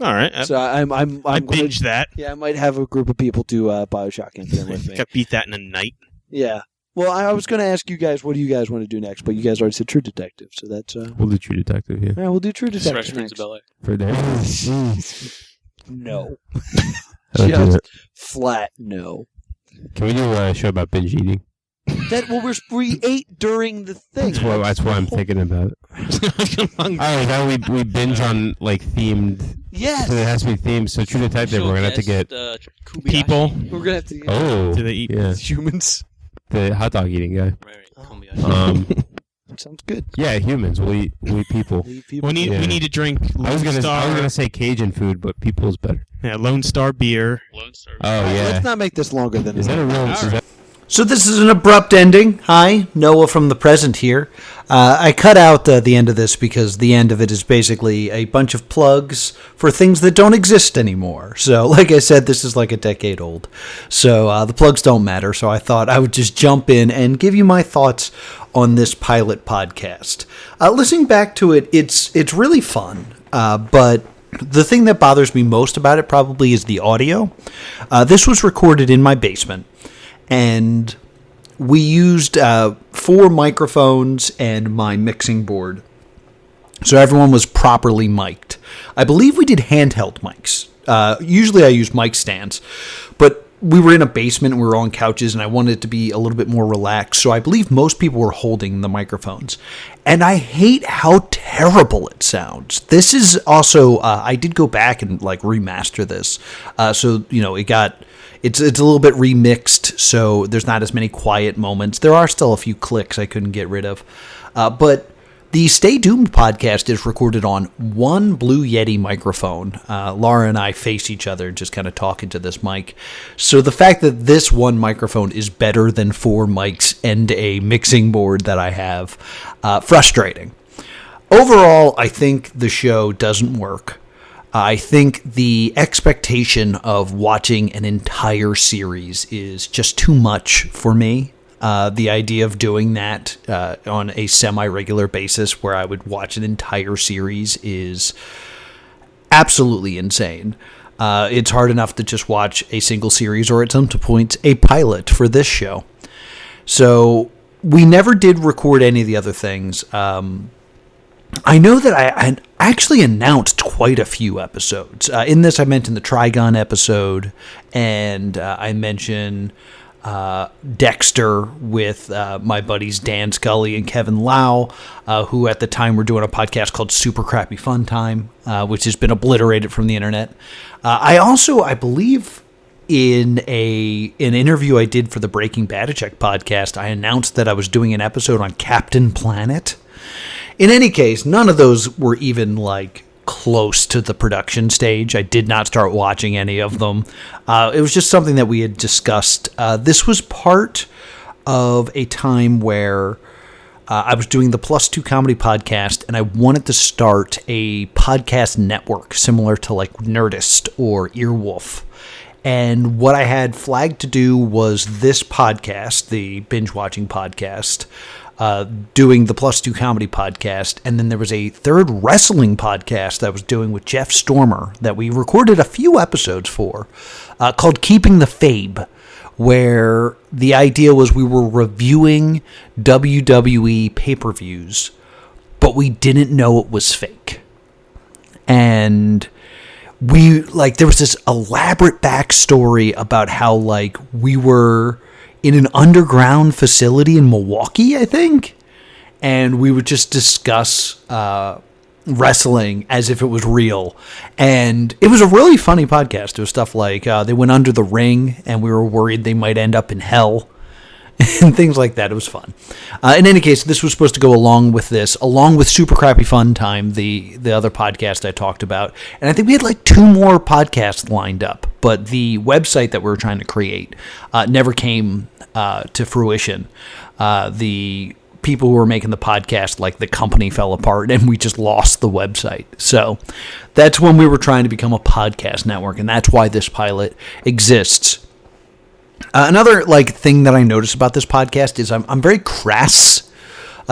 All right. So I'm I gonna, binged that. yeah, I might have a group of people do BioShock Infinite with me. Got beat that in a night. Yeah. Well, I was going to ask you guys, what do you guys want to do next? But you guys already said True Detective, so that's We'll do True Detective. Yeah. yeah, we'll do True Fresh Detective Prince next. of Bel-Air. For there. No, I don't do just it. flat no. Can we do a show about binge eating? That we ate during the thing. That's why I'm thinking about it. I'm hungry. All right, now we binge on like themed. Yes, So it has to be themed. So True Detective, we're gonna have to get. Kubayashi. People. we're gonna have to get Oh, Do they eat yeah, humans. the hot dog eating guy. Right. Kubayashi. Sounds good. Yeah, humans. We people. Leave people. We need to drink I was Lone Star. gonna say Cajun food, but people's better. Yeah, Lone Star beer. Lone Star. Oh All right, yeah. let's not make this longer than Is that a real? All Is right. that, So this is an abrupt ending. Hi, Noah from the present here. I cut out the end of this because the end of it is basically a bunch of plugs for things that don't exist anymore. So, like I said, this is like a decade old. So the plugs don't matter. So I thought I would just jump in and give you my thoughts on this pilot podcast. Listening back to it, it's really fun. But the thing that bothers me most about it probably is the audio. This was recorded in my basement. And we used 4 microphones and my mixing board. So everyone was properly mic'd. I believe we did handheld mics Usually I use mic stands, but we were in a basement and we were on couches and I wanted it to be a little bit more relaxed. So I believe most people were holding the microphones. And I hate how terrible it sounds. This is also, I did go back and like remaster this. So, you know, it's a little bit remixed. So there's not as many quiet moments. There are still a few clicks I couldn't get rid of. But the Stay Doomed podcast is recorded on one Blue Yeti microphone. Laura and I face each other just kind of talking to this mic. So the fact that this one microphone is better than 4 mics and a mixing board that I have, frustrating. Overall, I think the show doesn't work. I think the expectation of watching an entire series is just too much for me. The idea of doing that on a semi-regular basis where I would watch an entire series is absolutely insane. It's hard enough to just watch a single series or at some point a pilot for this show. So we never did record any of the other things. I know that I actually announced quite a few episodes. In this, I mentioned the Trigon episode, and I mentioned Dexter with my buddies Dan Scully and Kevin Lau, who at the time were doing a podcast called Super Crappy Fun Time, which has been obliterated from the internet. I believe in an interview I did for the Breaking Bad Check podcast, I announced that I was doing an episode on Captain Planet. In any case, none of those were even like close to the production stage. I did not start watching any of them. It was just something that we had discussed. This was part of a time where I was doing the Plus Two Comedy podcast, and I wanted to start a podcast network similar to like Nerdist or Earwolf. And what I had flagged to do was this podcast, the Binge Watching podcast, doing the Plus Two Comedy podcast, and then there was a third wrestling podcast that I was doing with Jeff Stormer that we recorded a few episodes for, called Keeping the Fabe, where the idea was we were reviewing WWE pay-per-views, but we didn't know it was fake. And there was this elaborate backstory about how we were in an underground facility in Milwaukee, I think, and we would just discuss wrestling as if it was real. And it was a really funny podcast. It was stuff like they went under the ring and we were worried they might end up in hell and things like that. It was fun. In any case, this was supposed to go along with this, along with Super Crappy Fun Time, the other podcast I talked about. And I think we had 2 more podcasts lined up, but the website that we were trying to create never came to fruition. The people who were making the podcast, the company fell apart, and we just lost the website. So that's when we were trying to become a podcast network, and that's why this pilot exists. Another thing that I noticed about this podcast is I'm very crass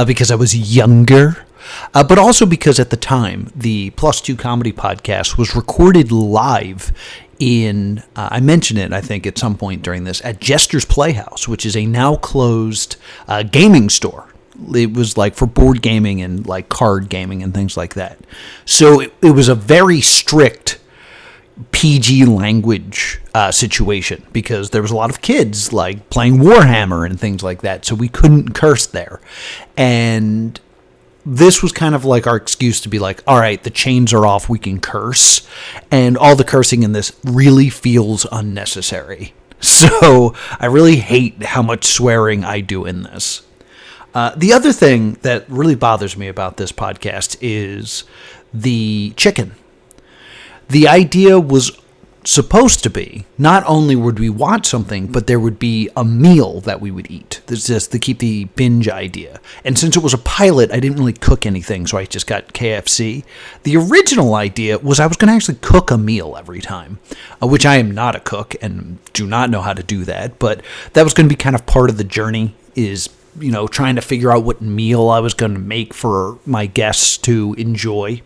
because I was younger, but also because at the time the Plus Two Comedy podcast was recorded live in, I mentioned it I think at some point during this, at Jester's Playhouse, which is a now closed gaming store. It was for board gaming and card gaming and things like that. So it was a very strict PG language situation because there was a lot of kids playing Warhammer and things like that, so we couldn't curse there. And this was kind of our excuse to be all right, the chains are off, we can curse, and all the cursing in this really feels unnecessary. So I really hate how much swearing I do in this. The other thing that really bothers me about this podcast is the chicken. The idea was supposed to be, not only would we watch something, but there would be a meal that we would eat. This is to keep the binge idea. And since it was a pilot, I didn't really cook anything, so I just got KFC. The original idea was I was going to actually cook a meal every time, which I am not a cook and do not know how to do that, but that was going to be kind of part of the journey, is trying to figure out what meal I was going to make for my guests to enjoy.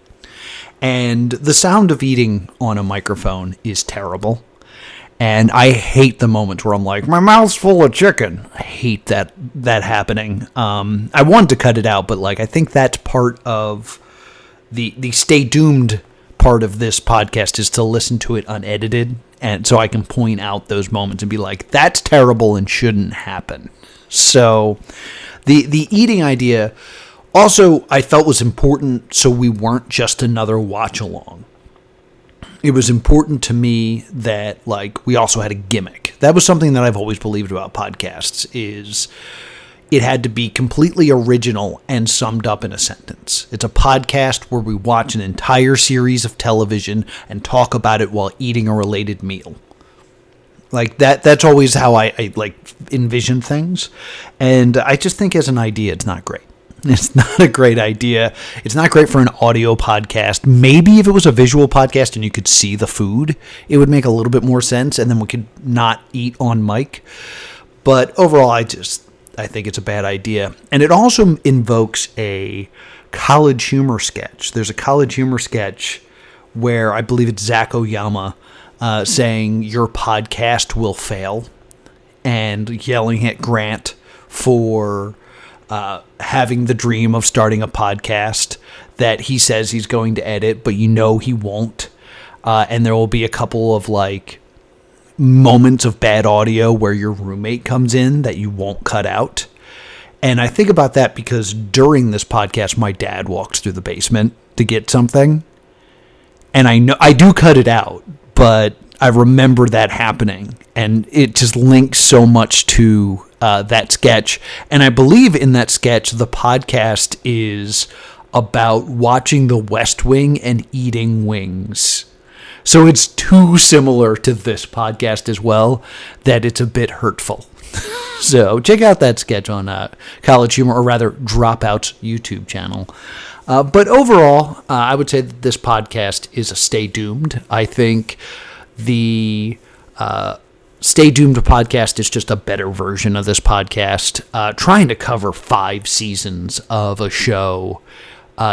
And the sound of eating on a microphone is terrible. And I hate the moments where I'm my mouth's full of chicken. I hate that happening. I wanted to cut it out, but I think that's part of the Stay Doomed part part of this podcast is to listen to it unedited, and so I can point out those moments and be like, that's terrible and shouldn't happen. So the eating idea also I felt was important, so we weren't just another watch along. It was important to me that like we also had a gimmick. That was something that I've always believed about podcasts, is it had to be completely original and summed up in a sentence. It's a podcast where we watch an entire series of television and talk about it while eating a related meal. Like that's always how I like envision things. And I just think as an idea, it's not great. It's not a great idea. It's not great for an audio podcast. Maybe if it was a visual podcast and you could see the food, it would make a little bit more sense, and then we could not eat on mic. But overall, I think it's a bad idea. And it also invokes a college humor sketch. There's a college humor sketch where I believe it's Zach Oyama saying, "Your podcast will fail," and yelling at Grant for having the dream of starting a podcast that he says he's going to edit, but you know he won't. And there will be a couple of like moments of bad audio where your roommate comes in that you won't cut out. And I think about that because during this podcast, my dad walks through the basement to get something. And I know I do cut it out, but I remember that happening. And it just links so much to that sketch. And I believe in that sketch, the podcast is about watching The West Wing and eating wings. So it's too similar to this podcast as well that it's a bit hurtful. So check out that sketch on College Humor, or rather Dropout's YouTube channel. But overall, I would say that this podcast is a Stay Doomed. I think the Stay Doomed podcast is just a better version of this podcast. Trying to cover 5 seasons of a show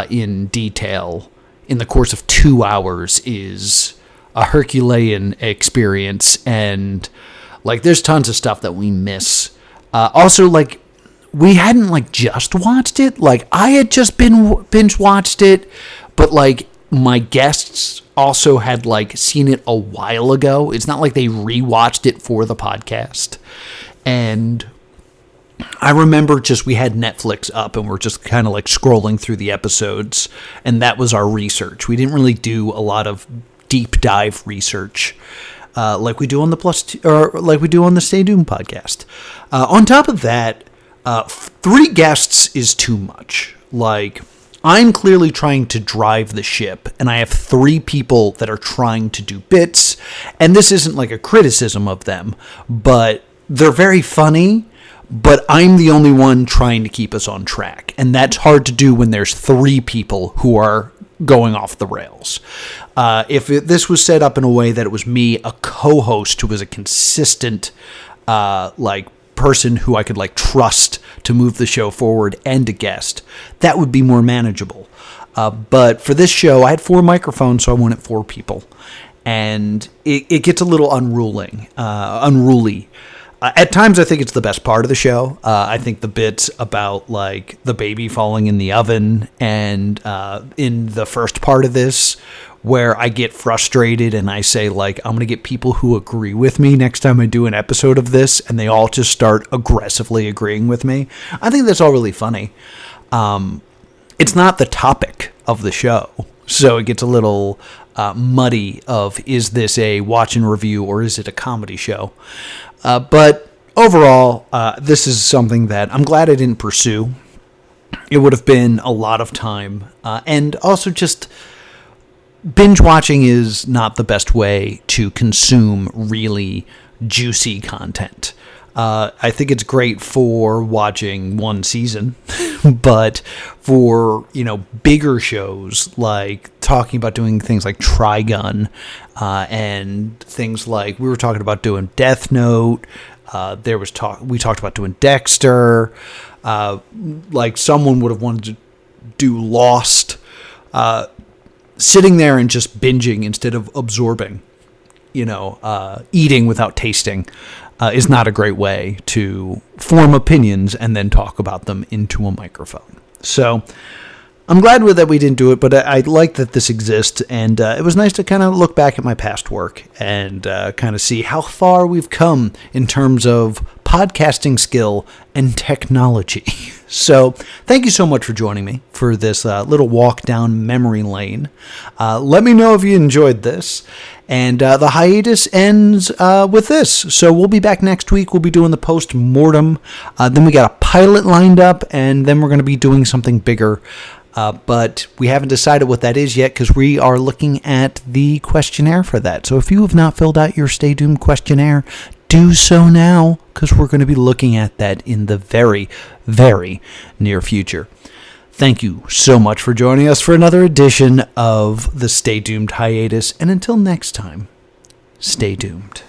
in detail in the course of 2 hours is a Herculean experience, and like there's tons of stuff that we miss. Also, like we hadn't like just watched it. Like I had just binge watched it, but like my guests also had like seen it a while ago. It's not like they rewatched it for the podcast. And I remember just we had Netflix up and we're just kind of like scrolling through the episodes, and that was our research. We didn't really do a lot of deep dive research like we do on the Stay Doomed podcast. On top of that, 3 guests is too much. Like I'm clearly trying to drive the ship, and I have 3 people that are trying to do bits, and this isn't like a criticism of them, but they're very funny, but I'm the only one trying to keep us on track, and that's hard to do when there's 3 people who are going off the rails. If this was set up in a way that it was me, a co-host who was a consistent like person who I could like trust to move the show forward, and a guest, that would be more manageable. But for this show, I had 4 microphones, so I wanted 4 people, and it gets a little unruly. At times, I think it's the best part of the show. I think the bits about like the baby falling in the oven, and in the first part of this, where I get frustrated and I say like, I'm going to get people who agree with me next time I do an episode of this, and they all just start aggressively agreeing with me. I think that's all really funny. It's not the topic of the show, so it gets a little muddy of, is this a watch and review or is it a comedy show? But overall, this is something that I'm glad I didn't pursue. It would have been a lot of time. And also just binge watching is not the best way to consume really juicy content. I think it's great for watching one season, but for, bigger shows like talking about doing things like Trigun, and things like we were talking about doing Death Note. We talked about doing Dexter. Like someone would have wanted to do Lost. Sitting there and just binging instead of absorbing, eating without tasting, is not a great way to form opinions and then talk about them into a microphone. So I'm glad that we didn't do it, but I like that this exists, and it was nice to kind of look back at my past work and kind of see how far we've come in terms of podcasting skill and technology. So thank you so much for joining me for this little walk down memory lane. Let me know if you enjoyed this. And the hiatus ends with this. So we'll be back next week. We'll be doing the post-mortem. Then we got a pilot lined up, and then we're going to be doing something bigger. But we haven't decided what that is yet because we are looking at the questionnaire for that. So if you have not filled out your Stay Doomed questionnaire, do so now because we're going to be looking at that in the very, very near future. Thank you so much for joining us for another edition of the Stay Doomed hiatus. And until next time, stay doomed.